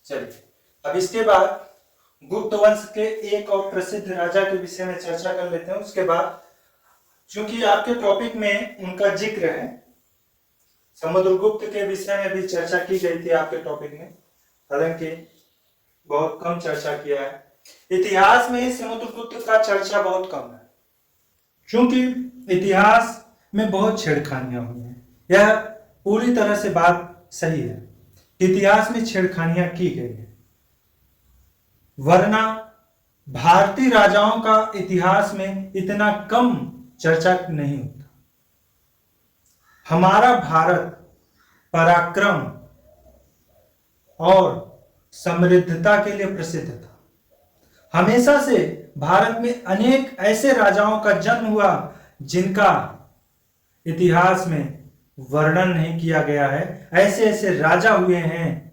चलिए अब इसके बाद गुप्त वंश के एक और प्रसिद्ध राजा के विषय में चर्चा कर लेते हैं। उसके बाद चूंकि आपके टॉपिक में उनका जिक्र है, समुद्रगुप्त के विषय में भी चर्चा की गई थी आपके टॉपिक में, हालांकि बहुत कम चर्चा किया है। इतिहास में समुद्रगुप्त का चर्चा बहुत कम है, क्योंकि इतिहास में बहुत छेड़खानियां हुई हैं। यह पूरी तरह से बात सही है, इतिहास में छेड़खानियां की गई है, वरना भारतीय राजाओं का इतिहास में इतना कम चर्चा नहीं होता। हमारा भारत पराक्रम और समृद्धता के लिए प्रसिद्ध था। हमेशा से भारत में अनेक ऐसे राजाओं का जन्म हुआ जिनका इतिहास में वर्णन नहीं किया गया है। ऐसे ऐसे राजा हुए हैं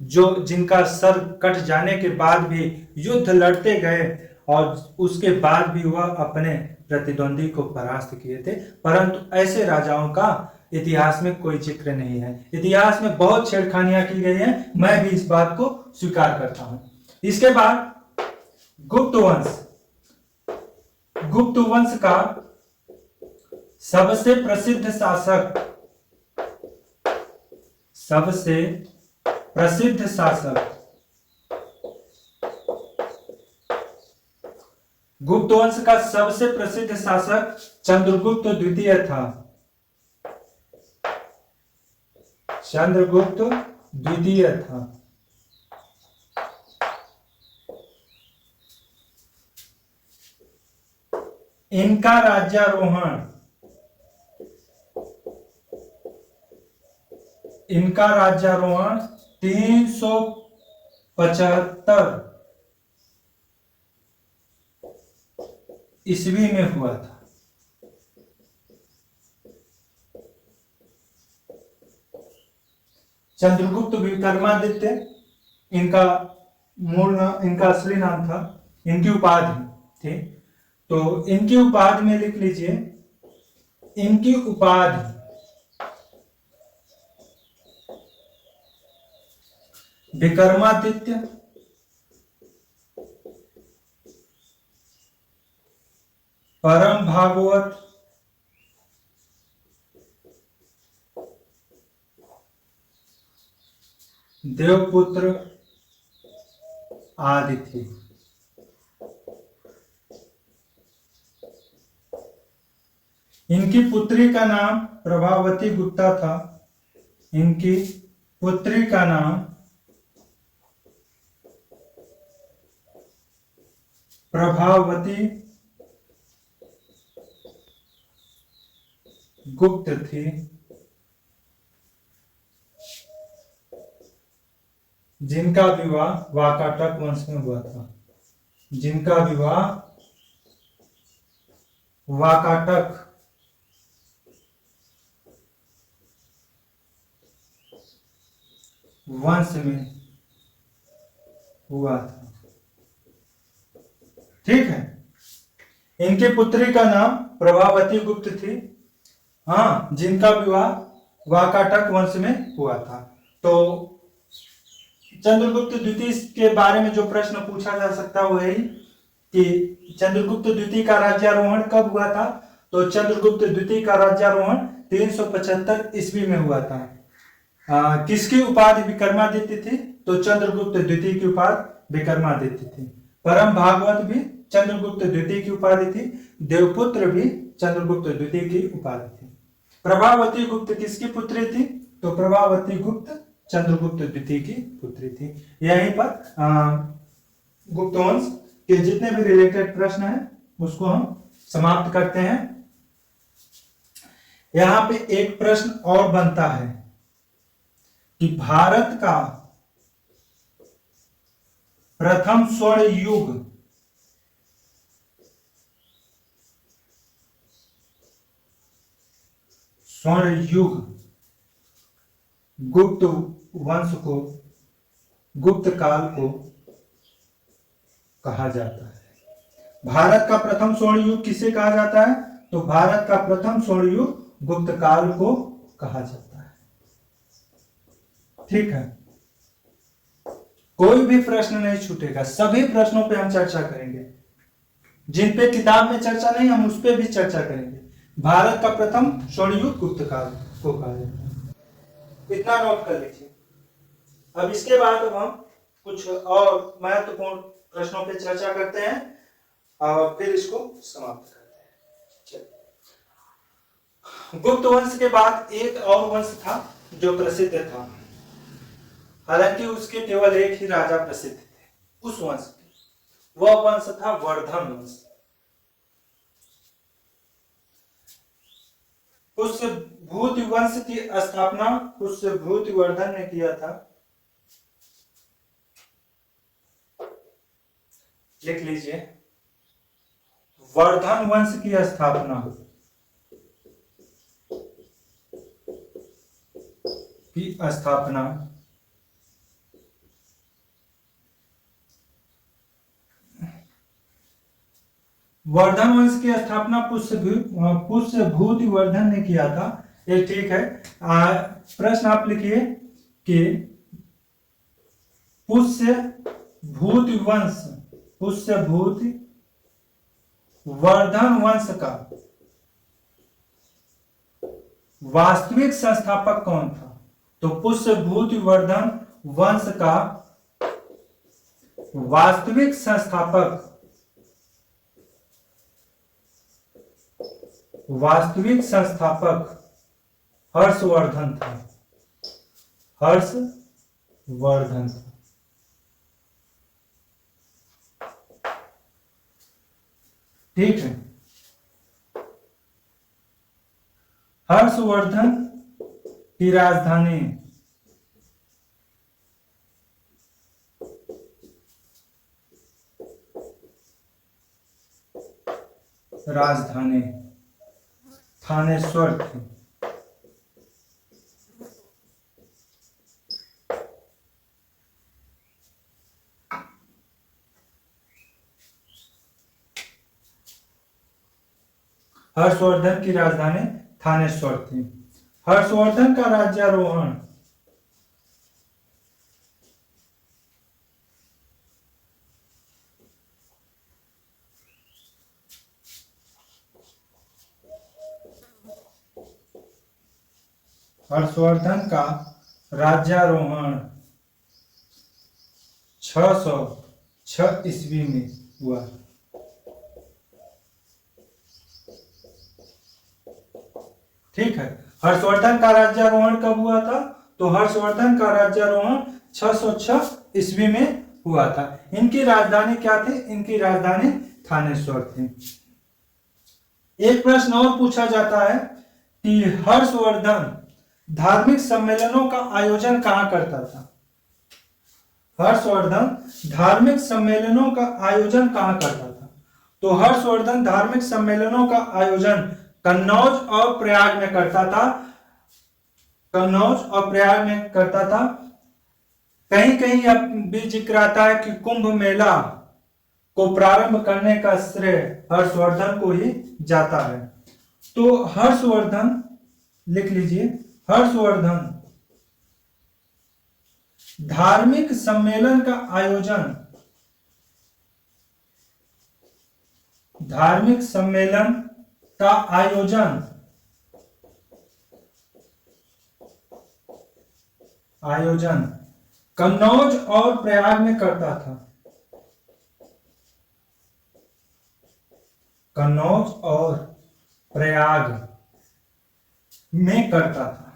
जो जिनका सर कट जाने के बाद भी युद्ध लड़ते गए और उसके बाद भी वह अपने प्रतिद्वंदी को परास्त किए थे, परंतु ऐसे राजाओं का इतिहास में कोई जिक्र नहीं है। इतिहास में बहुत छेड़खानियां की गई हैं, मैं भी इस बात को स्वीकार करता हूं। इसके बाद गुप्त वंश, गुप्त वंश का सबसे प्रसिद्ध शासक, सबसे प्रसिद्ध शासक गुप्त वंश का सबसे प्रसिद्ध शासक चंद्रगुप्त द्वितीय था। चंद्रगुप्त द्वितीय था। इनका राज्यारोहण, इनका राज्यारोहण 375 ईस्वी में हुआ था। चंद्रगुप्त विक्रमादित्य इनका इनका असली नाम था, इनकी उपाधि थी। तो इनकी उपाधि में लिख लीजिए, इनकी उपाधि विक्रमादित्य, परम भागवत, देवपुत्र आदि थी। इनकी पुत्री का नाम प्रभावती गुप्ता था। इनकी पुत्री का नाम प्रभावती गुप्त थी, जिनका विवाह वाकाटक वंश में हुआ था। जिनका विवाह वाकाटक वंश में हुआ था। ठीक है। इनकी पुत्री का नाम प्रभावती गुप्त थी, हाँ, जिनका विवाह वाकाटक वंश में हुआ था। तो चंद्रगुप्त द्वितीय के बारे में जो प्रश्न पूछा जा सकता है वो है कि चंद्रगुप्त द्वितीय का राज्यारोहण कब हुआ था। तो चंद्रगुप्त द्वितीय का राज्यारोहण 375 ईस्वी में हुआ था। किसकी उपाधि विक्रमादित्य थी। तो चंद्रगुप्त द्वितीय की उपाधि विक्रमादित्य थी। परम भागवत भी चंद्रगुप्त द्वितीय की उपाधि थी। देवपुत्र भी चंद्रगुप्त द्वितीय की उपाधि थी। प्रभावती गुप्त किसकी पुत्री थी। तो प्रभावती गुप्त चंद्रगुप्त द्वितीय की पुत्री थी। यहीं पर गुप्त वंश के जितने भी रिलेटेड प्रश्न हैं उसको हम समाप्त करते हैं। यहां पे एक प्रश्न और बनता है कि भारत का प्रथम स्वर्ण युग गुप्त वंश को, गुप्त काल को कहा जाता है। भारत का प्रथम स्वर्ण युग किसे कहा जाता है। तो भारत का प्रथम स्वर्ण युग गुप्त काल को कहा जाता है। ठीक है। कोई भी प्रश्न नहीं छूटेगा, सभी प्रश्नों पे हम चर्चा करेंगे। जिन पे किताब में चर्चा नहीं, हम उस पे भी चर्चा करेंगे। भारत का प्रथम स्वर्ण युग गुप्त काल को कहा जाता है। इतना नोट कर लीजिए। अब इसके बाद हम कुछ और महत्वपूर्ण प्रश्नों पे चर्चा करते हैं और फिर इसको समाप्त करते हैं। गुप्त वंश के बाद एक और वंश था जो प्रसिद्ध था, हालांकि उसके केवल एक ही राजा प्रसिद्ध थे उस वंश के। वह वंश था वर्धन वंश। पुष्यभूत वंश की स्थापना पुष्यभूतिवर्धन ने किया था। लिख लीजिए, वर्धन वंश की स्थापना वर्धन वंश की स्थापना पुष्यभूतिवर्धन ने किया था। ये ठीक है। प्रश्न आप लिखिए कि पुष्यभूतिवर्धन वंश का वास्तविक संस्थापक कौन था। तो पुष्यभूतिवर्धन वंश का वास्तविक संस्थापक हर्षवर्धन था। हर्षवर्धन था। ठीक है। हर्षवर्धन की राजधानी थानेश्वर थी। हर्षवर्धन की राजधानी थानेश्वर थी। हर्षवर्धन का राज्यारोहण हर्षवर्धन का राज्यारोहण 606 ईस्वी में हुआ। ठीक है। हर्षवर्धन का राज्यारोहण कब हुआ था। तो हर्षवर्धन का राज्यारोहण 606 ईस्वी में हुआ था। इनकी राजधानी क्या थी। इनकी राजधानी थानेश्वर थी। एक प्रश्न और पूछा जाता है कि हर्षवर्धन धार्मिक सम्मेलनों का आयोजन कहां करता था। हर्षवर्धन धार्मिक सम्मेलनों का आयोजन कहां करता था। तो हर्षवर्धन धार्मिक सम्मेलनों का आयोजन कन्नौज और प्रयाग में करता था। कहीं कहीं अब भी जिक्र आता है कि कुंभ मेला को प्रारंभ करने का श्रेय हर्षवर्धन को ही जाता है। तो हर्षवर्धन लिख लीजिए, हर्षवर्धन धार्मिक सम्मेलन का आयोजन, धार्मिक सम्मेलन का आयोजन आयोजन कन्नौज और प्रयाग में करता था, कन्नौज और प्रयाग में करता था।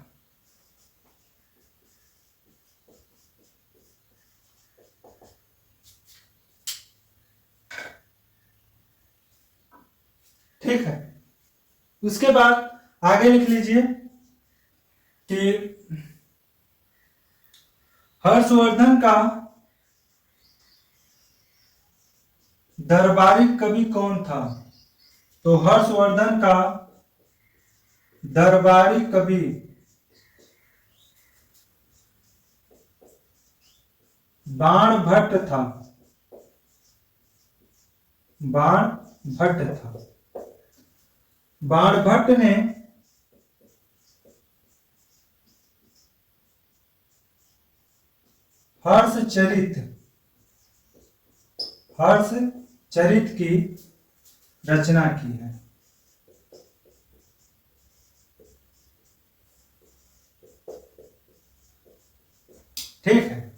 ठीक है, उसके बाद आगे लिख लीजिए कि हर्षवर्धन का दरबारी कवि कौन था। तो हर्षवर्धन का दरबारी कवि बाणभट्ट था, बाणभट्ट था। बाणभट्ट ने हर्षचरित की रचना की है। ठीक है,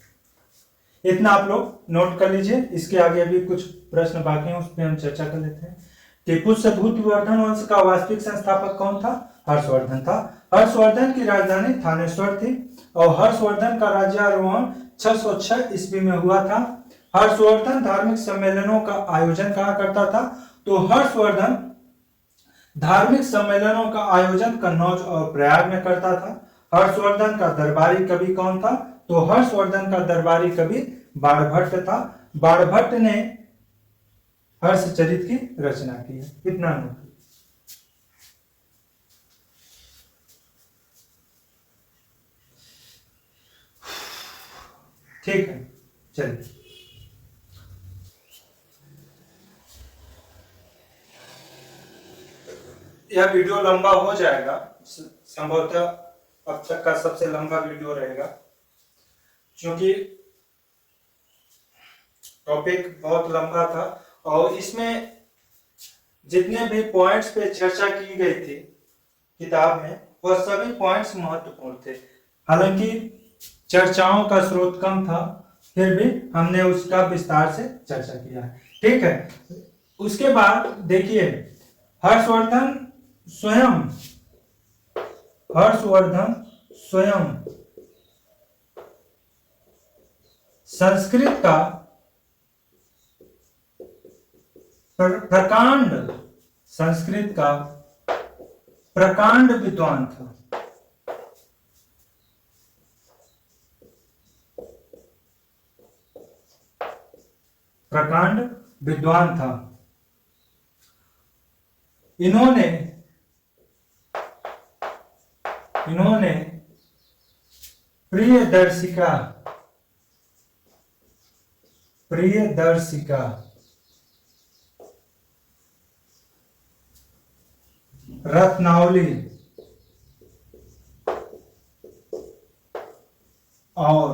इतना आप लोग नोट कर लीजिए। इसके आगे अभी कुछ प्रश्न बाकी हैं, उस पर हम चर्चा कर लेते हैं। पुष्यभूतिवर्धन वंश का वास्तविक संस्थापक कौन था। हर्षवर्धन था। हर्षवर्धन की राजधानी थानेश्वर थी और हर्षवर्धन का राज्यारोहण 606 ईस्वी में हुआ था। हर्षवर्धन धार्मिक सम्मेलनों का आयोजन कहा करता था। तो हर्षवर्धन धार्मिक सम्मेलनों का आयोजन कन्नौज और प्रयाग में करता था। हर्षवर्धन का दरबारी कवि कौन था। तो हर्षवर्धन का दरबारी कवि बाणभट्ट था। बाणभट्ट ने हर्षचरित की रचना की है। इतना नोट। ठीक है, चलिए। यह वीडियो लंबा हो जाएगा, संभवतः अब तक का सबसे लंबा वीडियो रहेगा, क्योंकि टॉपिक बहुत लंबा था और इसमें जितने भी पॉइंट्स पे चर्चा की गई थी किताब में, वह सभी पॉइंट्स महत्वपूर्ण थे। हालांकि चर्चाओं का स्रोत कम था, फिर भी हमने उसका विस्तार से चर्चा किया है। ठीक है, उसके बाद देखिए, हर्षवर्धन स्वयं संस्कृत का प्रकांड विद्वान था। प्रकांड विद्वान था। इन्होंने प्रियदर्शिका रत्नावली और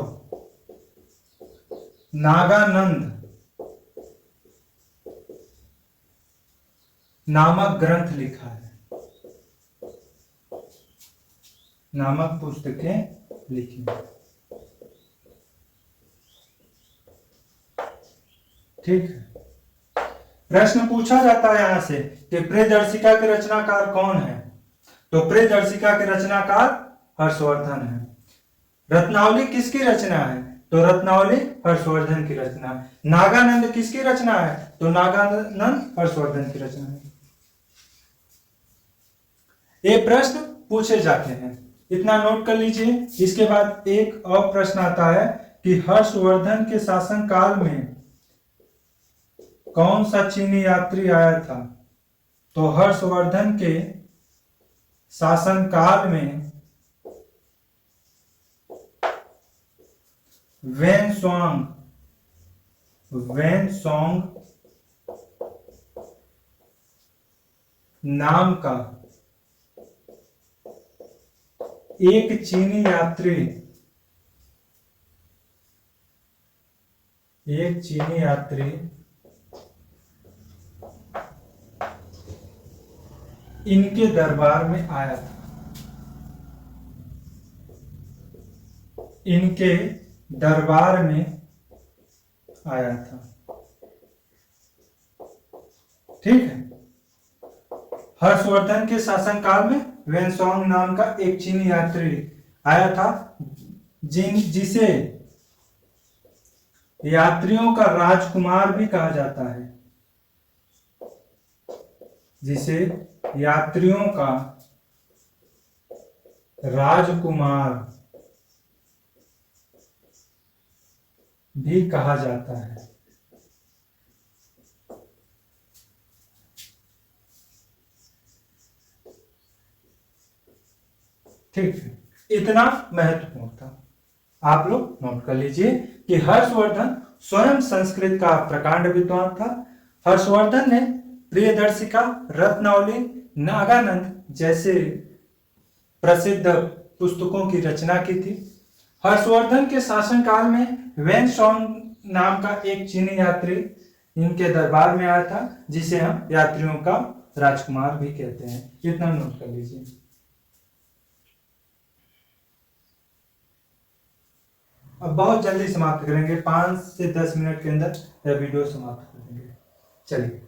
नागानंद नामक ग्रंथ लिखा है, नामक पुस्तकें लिखी। ठीक है, प्रश्न पूछा जाता है यहां से कि प्रियदर्शिका के रचनाकार कौन है। तो प्रियदर्शिका के रचनाकार हर्षवर्धन है। रत्नावली किसकी रचना है। तो रत्नावली हर्षवर्धन की रचना है। नागानंद किसकी रचना है। तो नागानंद हर्षवर्धन की रचना है। ये प्रश्न पूछे जाते हैं, इतना नोट कर लीजिए। इसके बाद एक और प्रश्न आता है कि हर्षवर्धन के शासनकाल में कौन सा चीनी यात्री आया था। तो हर्षवर्धन के शासनकाल में वेनसोंग नाम का एक चीनी यात्री इनके दरबार में आया था। इनके दरबार में आया था। ठीक है। हर्षवर्धन के शासनकाल में वेनसोंग नाम का एक चीनी यात्री आया था, जिसे यात्रियों का राजकुमार भी कहा जाता है। जिसे यात्रियों का राजकुमार भी कहा जाता है। ठीक है, इतना महत्वपूर्ण था। आप लोग नोट कर लीजिए कि हर्षवर्धन स्वयं संस्कृत का प्रकांड विद्वान था। हर्षवर्धन ने प्रियदर्शिका, रत्नावली, नागानंद जैसे प्रसिद्ध पुस्तकों की रचना की थी। हर्षवर्धन के शासनकाल में वेनसोंग नाम का एक चीनी यात्री इनके दरबार में आया था, जिसे हम यात्रियों का राजकुमार भी कहते हैं। इतना नोट कर लीजिए। अब बहुत जल्दी समाप्त करेंगे, 5 से 10 मिनट के अंदर यह वीडियो समाप्त कर देंगे। चलिए,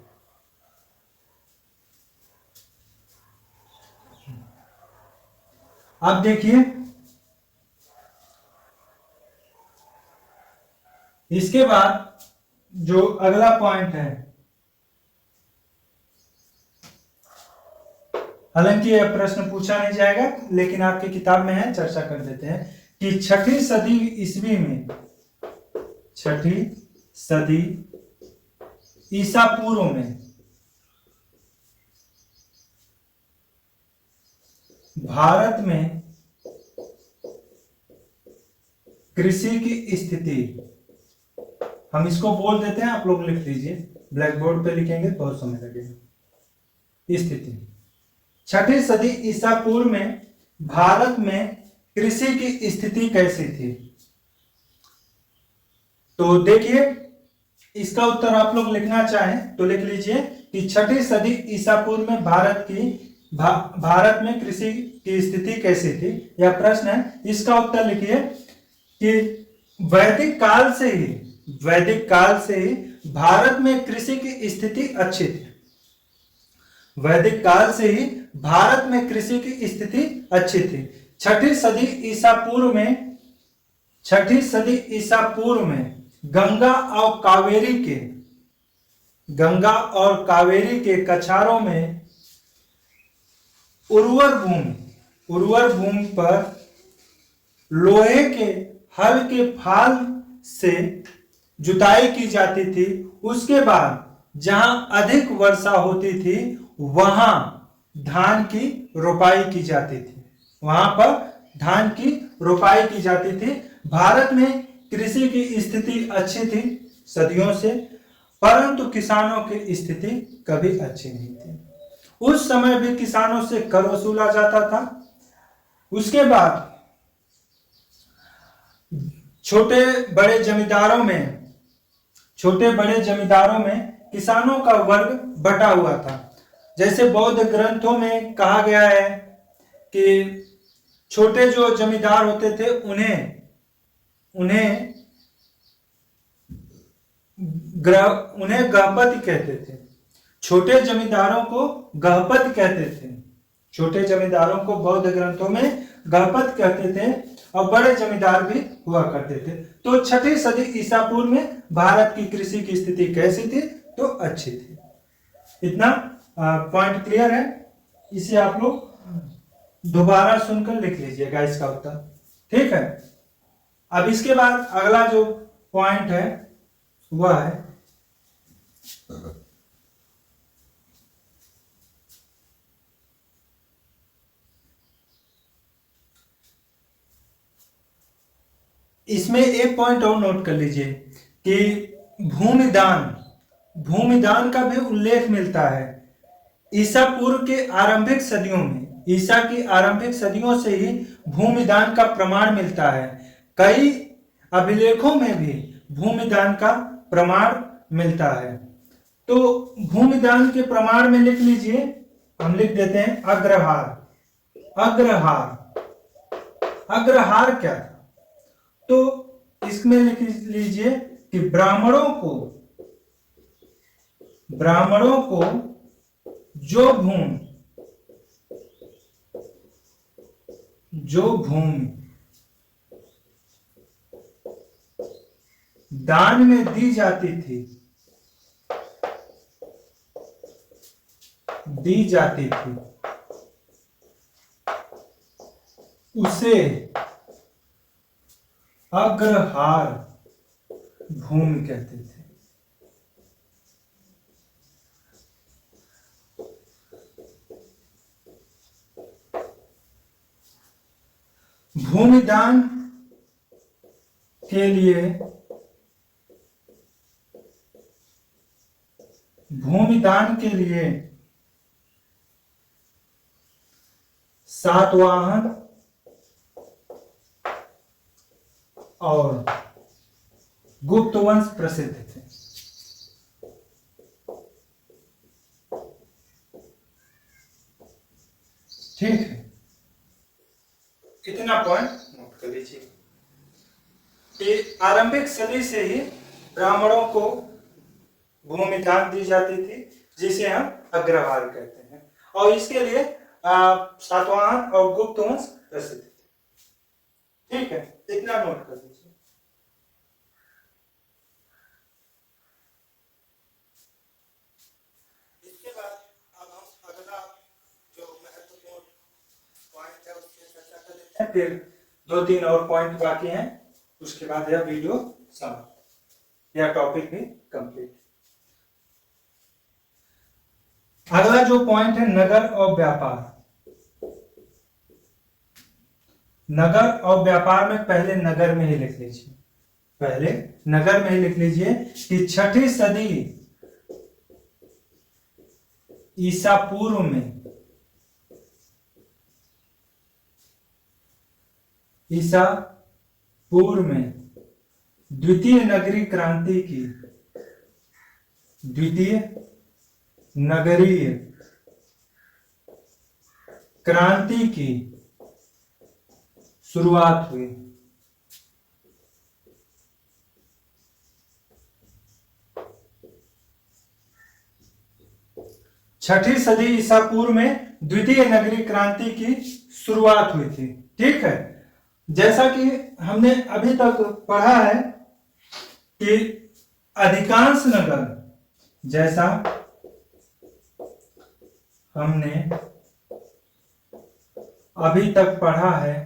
आप देखिए, इसके बाद जो अगला पॉइंट है, हालांकि यह प्रश्न पूछा नहीं जाएगा, लेकिन आपकी किताब में है, चर्चा कर देते हैं कि 6ठी सदी ईस्वी में, 6ठी सदी ईसा पूर्व में भारत में कृषि की स्थिति, हम इसको बोल देते हैं, आप लोग लिख लीजिए, ब्लैक बोर्ड पे लिखेंगे तो बहुत समय लगेगा। स्थिति 6ठी सदी ईसा पूर्व में भारत में कृषि की स्थिति कैसी थी? तो देखिए, इसका उत्तर आप लोग लिखना चाहें तो लिख लीजिए कि 6ठी सदी ईसा पूर्व में भारत में कृषि की स्थिति कैसी थी, यह प्रश्न है। इसका उत्तर लिखिए कि वैदिक काल से ही भारत में कृषि की स्थिति अच्छी थी। वैदिक काल से ही भारत में कृषि की स्थिति अच्छी थी। 6ठी सदी ईसा पूर्व में गंगा और कावेरी के कछारों में उर्वर भूमि पर लोहे के हल के फाल से जुताई की जाती थी। उसके बाद जहां अधिक वर्षा होती थी वहां धान की रोपाई की जाती थी। भारत में कृषि की स्थिति अच्छी थी सदियों से, परंतु किसानों की स्थिति कभी अच्छी नहीं थी। उस समय भी किसानों से कर वसूला जाता था। उसके बाद छोटे बड़े जमींदारों में किसानों का वर्ग बटा हुआ था। जैसे बौद्ध ग्रंथों में कहा गया है कि छोटे जो जमींदार होते थे उन्हें गहपति कहते थे। छोटे जमींदारों को गहपति कहते थे। छोटे जमींदारों को बौद्ध ग्रंथों में गहपति कहते थे और बड़े जमींदार भी हुआ करते थे। तो 6ठी सदी ईसा पूर्व में भारत की कृषि की स्थिति कैसी थी? तो अच्छी थी। इतना पॉइंट क्लियर है? इसे आप लोग दोबारा सुनकर लिख लीजिएगा इसका उत्तर। ठीक है। अब इसके बाद अगला जो पॉइंट है वह है इसमें एक पॉइंट और नोट कर लीजिए कि भूमिदान का भी उल्लेख मिलता है ईसा पूर्व के आरंभिक सदियों में। ईसा की आरंभिक सदियों से ही भूमिदान का प्रमाण मिलता है। कई अभिलेखों में भी भूमिदान का प्रमाण मिलता है। तो भूमिदान के प्रमाण में लिख लीजिए, हम लिख देते हैं अग्रहार। अग्रहार, अग्रहार क्या था? तो इसमें लिख लीजिए कि ब्राह्मणों को जो भूमि दान में दी जाती थी उसे अग्रहार भूमि कहते थे। भूमिदान के लिए सातवाहन और गुप्त वंश प्रसिद्ध थे। ठीक है, इतना पॉइंट नोट कर लीजिए कि आरंभिक सदी से ही ब्राह्मणों को भूमि दान दी जाती थी, जिसे हम अग्रहार कहते हैं, और इसके लिए सातवाहन और गुप्त वंश प्रसिद्ध थे। ठीक है, इतना नोट कर लीजिए। इसके बाद अब हम अगला जो महत्वपूर्ण पॉइंट है उसकी चर्चा कर लेते हैं। फिर 2-3 और पॉइंट बाकी हैं, उसके बाद यह वीडियो समाप्त, यह टॉपिक भी कंप्लीट। अगला जो पॉइंट है नगर और व्यापार। नगर और व्यापार में पहले नगर में ही लिख लीजिए, पहले नगर में ही लिख लीजिए कि 6ठी सदी ईसा पूर्व में द्वितीय नगरीय क्रांति की शुरुआत हुई। छठी सदी ईसा पूर्व में द्वितीय नगरीय क्रांति की शुरुआत हुई थी। ठीक है, जैसा कि हमने अभी तक पढ़ा है कि अधिकांश नगर, जैसा हमने अभी तक पढ़ा है,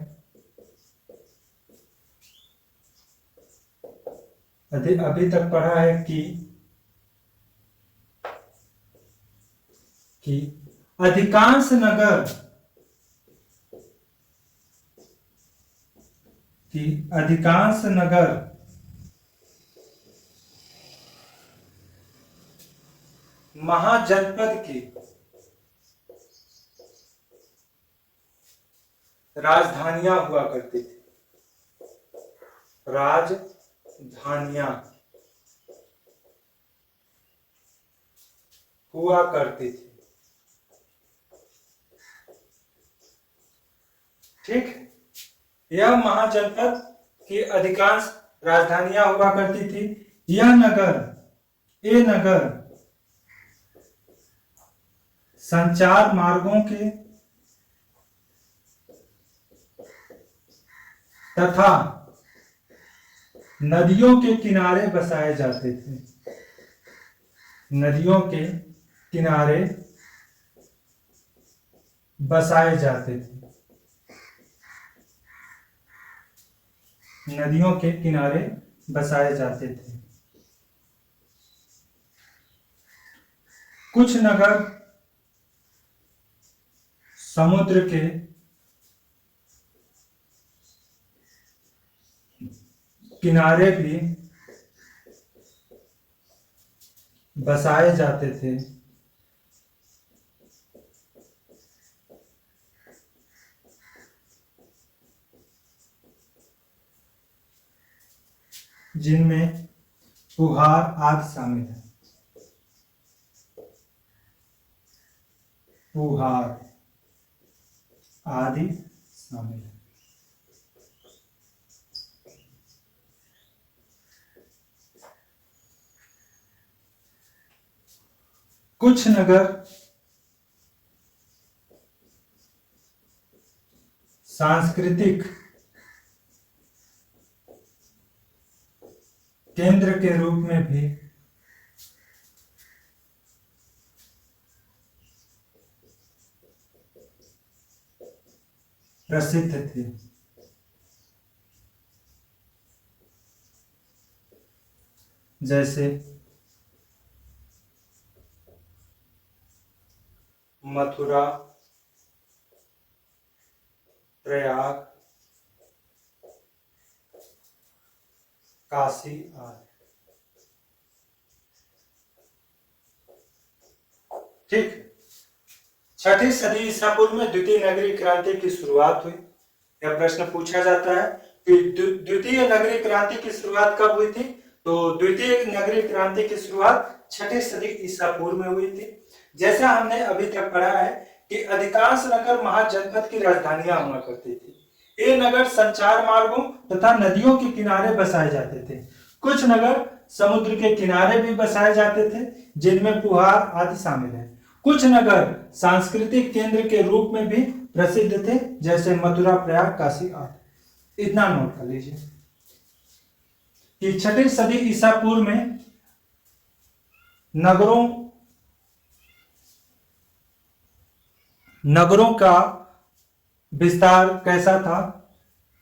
कि अधिकांश नगर महाजनपद की राजधानियां हुआ करती थी। राजधानियां हुआ करती थी। ठीक, यह महाजनपद की अधिकांश राजधानियां हुआ करती थी। यह नगर संचार मार्गों के तथा नदियों के किनारे बसाए जाते थे। नदियों के किनारे बसाए जाते थे। नदियों के किनारे बसाए जाते थे। कुछ नगर समुद्र के किनारे भी बसाए जाते थे, जिनमें पुहार आदि शामिल है। पुहार आदि शामिल है। कुछ नगर सांस्कृतिक केंद्र के रूप में भी प्रसिद्ध थे, जैसे मथुरा, प्रयाग, काशी आदि। ठीक। छठी सदी ईसा पूर्व में द्वितीय नगरीय क्रांति की शुरुआत हुई। यह प्रश्न पूछा जाता है कि द्वितीय नगरीय क्रांति की शुरुआत कब हुई थी? तो द्वितीय नगरीय क्रांति की शुरुआत छठी सदी ईसा पूर्व में हुई थी। जैसा हमने अभी तक पढ़ा है कि अधिकांश नगर महाजनपद की राजधानियां हुआ करती थी। ये नगर संचार मार्गों तथा नदियों के किनारे बसाए जाते थे। कुछ नगर समुद्र के किनारे भी बसाए जाते थे, जिनमें पुहार आदि शामिल है। कुछ नगर सांस्कृतिक केंद्र के रूप में भी प्रसिद्ध थे, जैसे मथुरा, प्रयाग, काशी आदि। इतना नोट कर लीजिए कि छठी सदी ईसा पूर्व में नगरों का विस्तार कैसा था,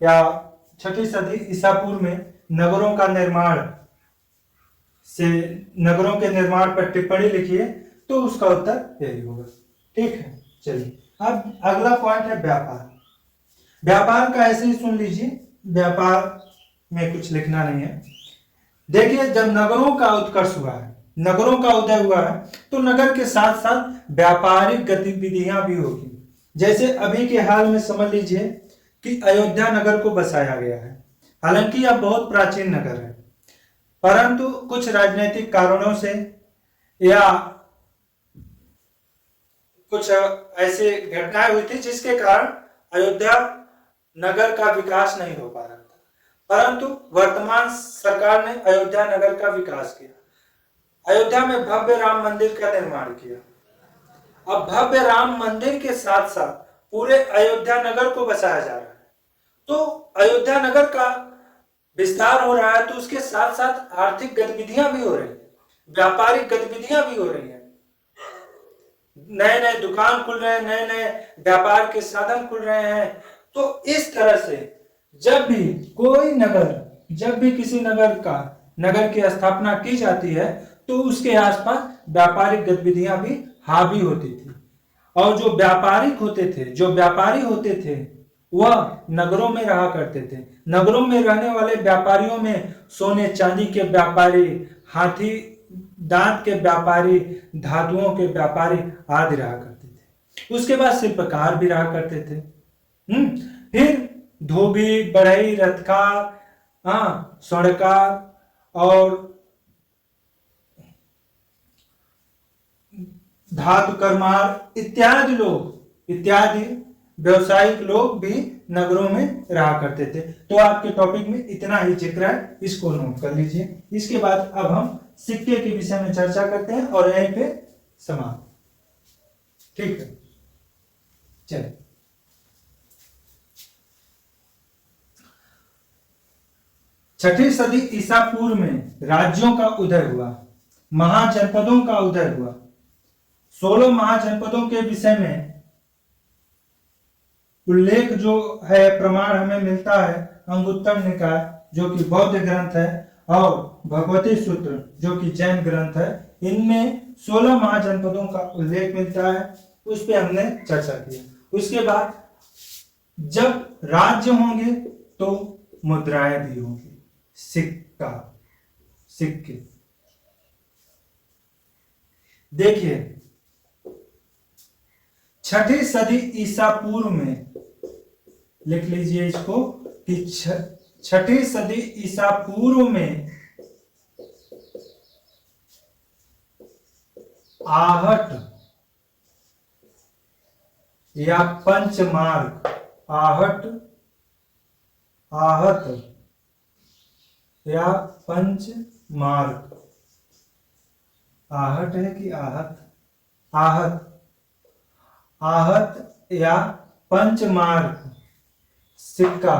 या छठी सदी ईसा पूर्व में नगरों का निर्माण नगरों के निर्माण पर टिप्पणी लिखिए, तो उसका उत्तर यही होगा। ठीक है, चलिए अब अगला पॉइंट है व्यापार। व्यापार का ऐसे ही सुन लीजिए, व्यापार में कुछ लिखना नहीं है। देखिए, जब नगरों का उत्कर्ष हुआ है, नगरों का उदय हुआ है, तो नगर के साथ साथ व्यापारिक गतिविधियां भी होगी। जैसे अभी के हाल में समझ लीजिए कि अयोध्या नगर को बसाया गया है। हालांकि यह बहुत प्राचीन नगर है, परंतु कुछ राजनीतिक कारणों से या कुछ ऐसे घटनाएं हुई थी जिसके कारण अयोध्या नगर का विकास नहीं हो पा रहा था, परंतु वर्तमान सरकार ने अयोध्या नगर का विकास किया। अयोध्या में भव्य राम मंदिर का निर्माण किया। अब भव्य राम मंदिर के साथ साथ पूरे अयोध्या नगर को बसाया जा रहा है। तो अयोध्या नगर का विस्तार हो रहा है, तो उसके साथ साथ आर्थिक गतिविधियां भी हो रही है, व्यापारिक गतिविधियां भी हो रही है। नए नए दुकान खुल रहे हैं, नए नए व्यापार के साधन खुल रहे हैं। तो इस तरह से जब भी किसी नगर की स्थापना की जाती है, तो उसके आसपास व्यापारिक गतिविधियां भी हावी होती थी। और जो व्यापारी होते थे वह नगरों में रहा करते थे। नगरों में रहने वाले व्यापारियों में सोने चांदी के व्यापारी, हाथी दांत के व्यापारी, धातुओं के व्यापारी आदि रहा करते थे। उसके बाद शिल्पकार भी रहा करते थे। फिर धोबी, बढ़ई, रथकार, स्वर्णकार और धातुकर्मार इत्यादि व्यवसायिक लोग भी नगरों में रहा करते थे। तो आपके टॉपिक में इतना ही जिक्र है, इसको नोट कर लीजिए। इसके बाद अब हम सिक्के के विषय में चर्चा करते हैं और यहीं पे समाप्त। ठीक है, चलिए। छठी सदी ईसा पूर्व में राज्यों का उदय हुआ, महाजनपदों का उदय हुआ। 16 महाजनपदों के विषय में उल्लेख जो है, प्रमाण हमें मिलता है अंगुत्तर निकाय, जो कि बौद्ध ग्रंथ है, और भगवती सूत्र, जो कि जैन ग्रंथ है। इनमें 16 महाजनपदों का उल्लेख मिलता है, उस पर हमने चर्चा की। उसके बाद जब राज्य होंगे तो मुद्राएं भी होंगी। सिक्का, सिक्के। देखिए, 6ठी सदी ईसा पूर्व में, लिख लीजिए इसको कि 6ठी सदी ईसा पूर्व में आहट या पंचमार्क, आहट, आहत या पंचमार्क, आहट है कि आहत, आहत, आहत या पंचमार्क सिक्का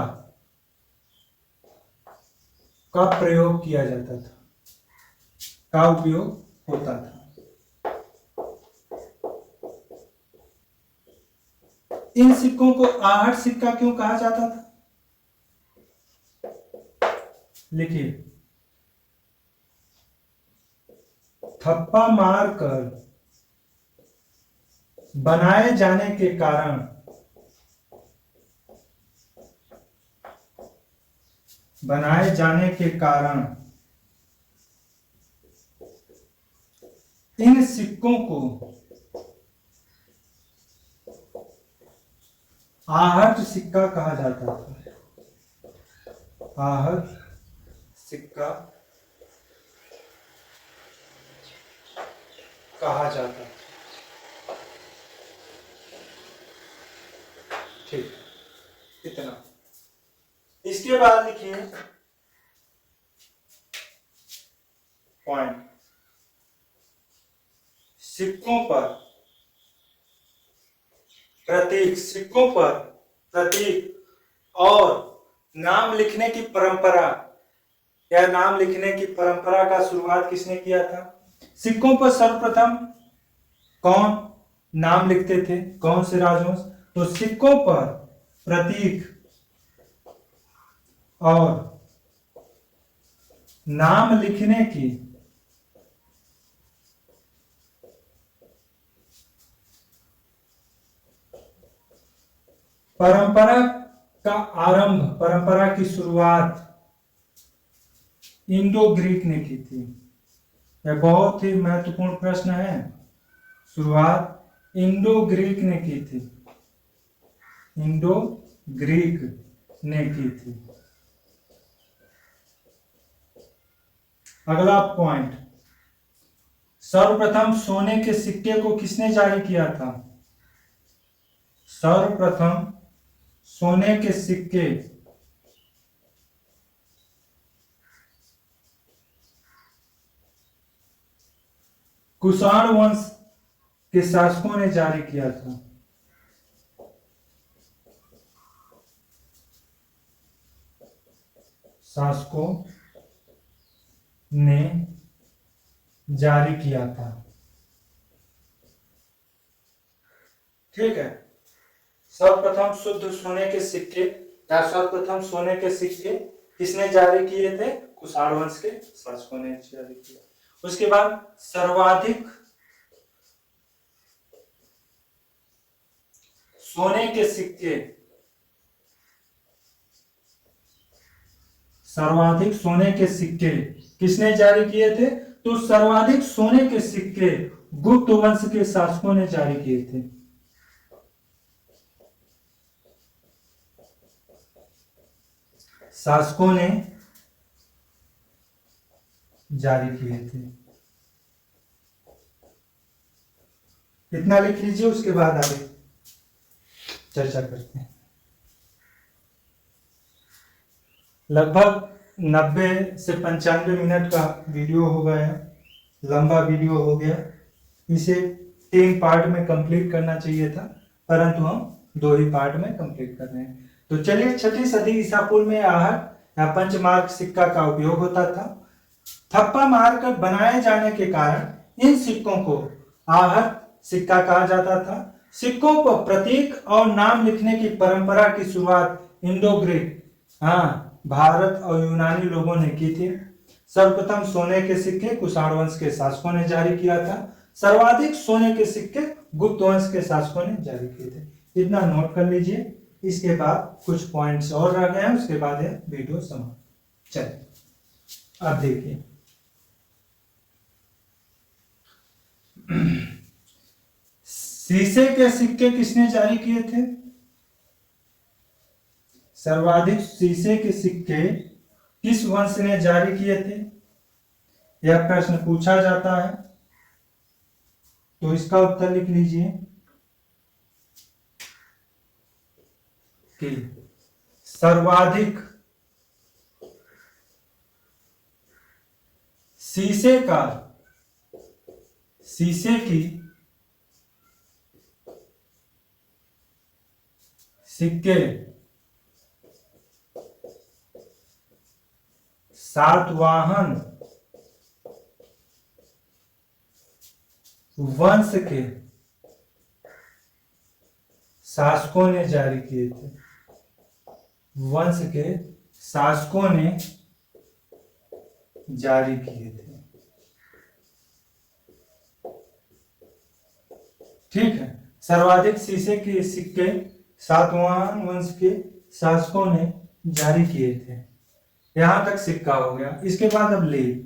का प्रयोग किया जाता था, का उपयोग होता था। इन सिक्कों को आहट सिक्का क्यों कहा जाता था? लिखिए, थप्पा मारकर बनाए जाने के कारण इन सिक्कों को आहट सिक्का कहा जाता था, आहट सिक्का कहा जाता था। ठीक, इतना। इसके बाद लिखिए पॉइंट, सिक्कों पर प्रतीक, सिक्कों पर प्रतीक और नाम लिखने की परंपरा या नाम लिखने की परंपरा का शुरुआत किसने किया था? सिक्कों पर सर्वप्रथम कौन नाम लिखते थे, कौन से राजवंश? तो सिक्कों पर प्रतीक और नाम लिखने की परंपरा का आरंभ, परंपरा की शुरुआत इंडो ग्रीक ने की थी। यह बहुत ही महत्वपूर्ण प्रश्न है। शुरुआत इंडो ग्रीक ने की थी, इंडो ग्रीक ने की थी। अगला पॉइंट, सर्वप्रथम सोने के सिक्के को किसने जारी किया था? सर्वप्रथम सोने के सिक्के कुषाण वंश के शासकों ने जारी किया था। शासकों ने जारी किया था। ठीक है, सर्वप्रथम शुद्ध सोने के सिक्के या सर्वप्रथम सोने के सिक्के किसने जारी किए थे? कुषाण वंश के शासकों ने जारी किया। उसके बाद सर्वाधिक सोने के सिक्के, सर्वाधिक सोने के सिक्के किसने जारी किए थे? तो सर्वाधिक सोने के सिक्के गुप्त वंश के शासकों ने जारी किए थे। शासकों ने जारी किए थे। इतना लिख लीजिए, उसके बाद आगे चर्चा करते हैं। लगभग 90 से 95 मिनट का वीडियो हो गया, लंबा वीडियो हो गया। इसे 3 पार्ट में कंप्लीट करना चाहिए था, परंतु हम 2 ही पार्ट में कंप्लीट कर रहे हैं। तो चलिए, 6ठी सदी ईसा पूर्व में आहट या पंचमार्क सिक्का का उपयोग होता था। थप्पा मारकर बनाए जाने के कारण इन सिक्कों को आहट सिक्का कहा जाता था। सिक्कों पर प्रतीक और नाम लिखने की परंपरा की शुरुआत इंडो ग्रीक, भारत और यूनानी लोगों ने की थी। सर्वप्रथम सोने के सिक्के कुषाण वंश के शासकों ने जारी किया था। सर्वाधिक सोने के सिक्के गुप्त वंश के शासकों ने जारी किए थे। इतना नोट कर लीजिए। इसके बाद कुछ पॉइंट्स और रह गए हैं, उसके बाद यह वीडियो समाप्त। चलिए। अब देखिए, शीशे के सिक्के किसने जारी किए थे? सर्वाधिक शीशे के सिक्के किस वंश ने जारी किए थे? यह प्रश्न पूछा जाता है, तो इसका उत्तर लिख लीजिए कि सर्वाधिक शीशे की सिक्के सातवाहन वंश के शासकों ने जारी किए थे। वंश के शासकों ने जारी किए थे। ठीक है, सर्वाधिक शीशे के सिक्के सातवाहन वंश के शासकों ने जारी किए थे। यहां तक सिक्का हो गया। इसके बाद अब लीप।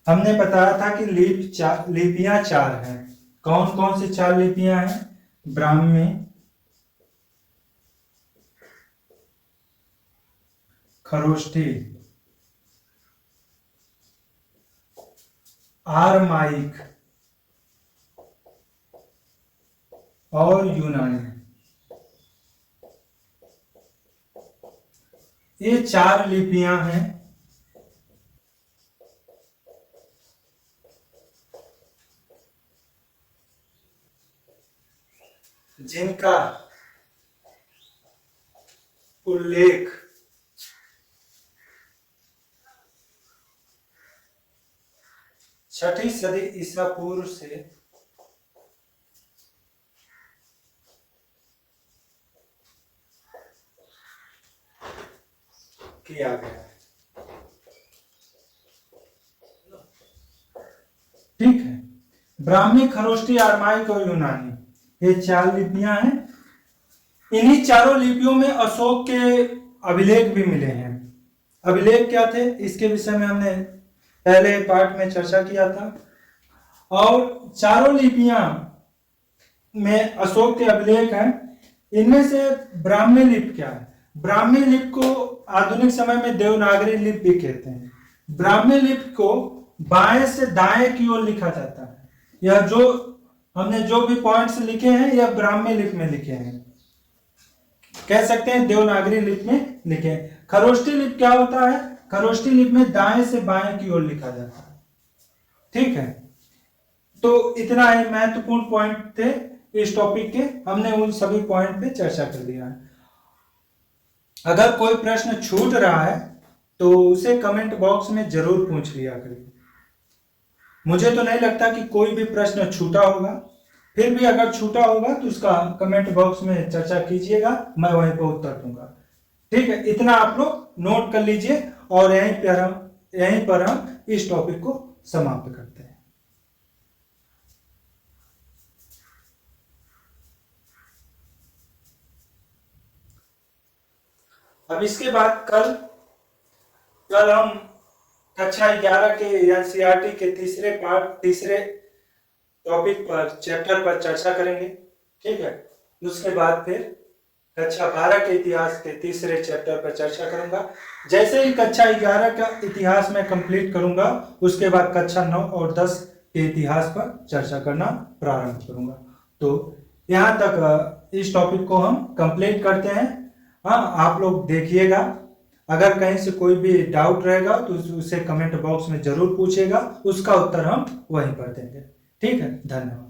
हमने बताया था कि लिपियां चार हैं। कौन कौन सी चार लिपियां हैं? ब्राह्मी, खरोष्ठी, आरमाइक और यूनानी। ये चार लिपियां हैं जिनका उल्लेख छठी सदी ईसा पूर्व से किया गया है। ठीक है, ब्राह्मी, खरोष्ठी, आरमाइक और यूनानी, ये चार लिपियां हैं। इन्हीं चारों लिपियों में अशोक के अभिलेख भी मिले हैं। अभिलेख क्या थे, इसके विषय में हमने पहले पार्ट में चर्चा किया था। और चारों लिपियां में अशोक के अभिलेख हैं। इनमें से ब्राह्मी लिपि क्या है? ब्राह्मी लिपि को आधुनिक समय में देवनागरी लिपि भी कहते हैं। ब्राह्मी लिपि को बाएं से दाएं की ओर लिखा जाता है। यह जो हमने जो भी पॉइंट्स लिखे हैं, यह ब्राह्मी लिपि में लिखे हैं। कह सकते हैं देवनागरी लिपि में लिखे हैं। खरोष्ठी लिपि क्या होता है? खरोष्ठी लिपि में दाएं से बाएं की ओर लिखा जाता है। ठीक है, तो इतना ही महत्वपूर्ण पॉइंट थे इस टॉपिक के। हमने उन सभी पॉइंट पे चर्चा कर लिया है। अगर कोई प्रश्न छूट रहा है तो उसे कमेंट बॉक्स में जरूर पूछ लिया करिए। मुझे तो नहीं लगता कि कोई भी प्रश्न छूटा होगा। फिर भी अगर छूटा होगा तो उसका कमेंट बॉक्स में चर्चा कीजिएगा, मैं वहीं पर उत्तर दूंगा। ठीक है, इतना आप लोग नोट कर लीजिए और यहीं पर हम इस टॉपिक को समाप्त करते हैं। अब इसके बाद कल हम कक्षा 11 के एनसीईआरटी के तीसरे टॉपिक पर चैप्टर पर चर्चा करेंगे। ठीक है, उसके बाद फिर कक्षा 12 के इतिहास के तीसरे चैप्टर पर चर्चा करूंगा। जैसे ही कक्षा 11 का इतिहास में कंप्लीट करूंगा, उसके बाद कक्षा 9 और 10 के इतिहास पर चर्चा करना प्रारंभ करूंगा। तो यहाँ तक इस टॉपिक को हम कंप्लीट करते हैं। हाँ, आप लोग देखिएगा, अगर कहीं से कोई भी डाउट रहेगा तो उसे कमेंट बॉक्स में जरूर पूछेगा, उसका उत्तर हम वहीं पर देंगे। ठीक है, धन्यवाद।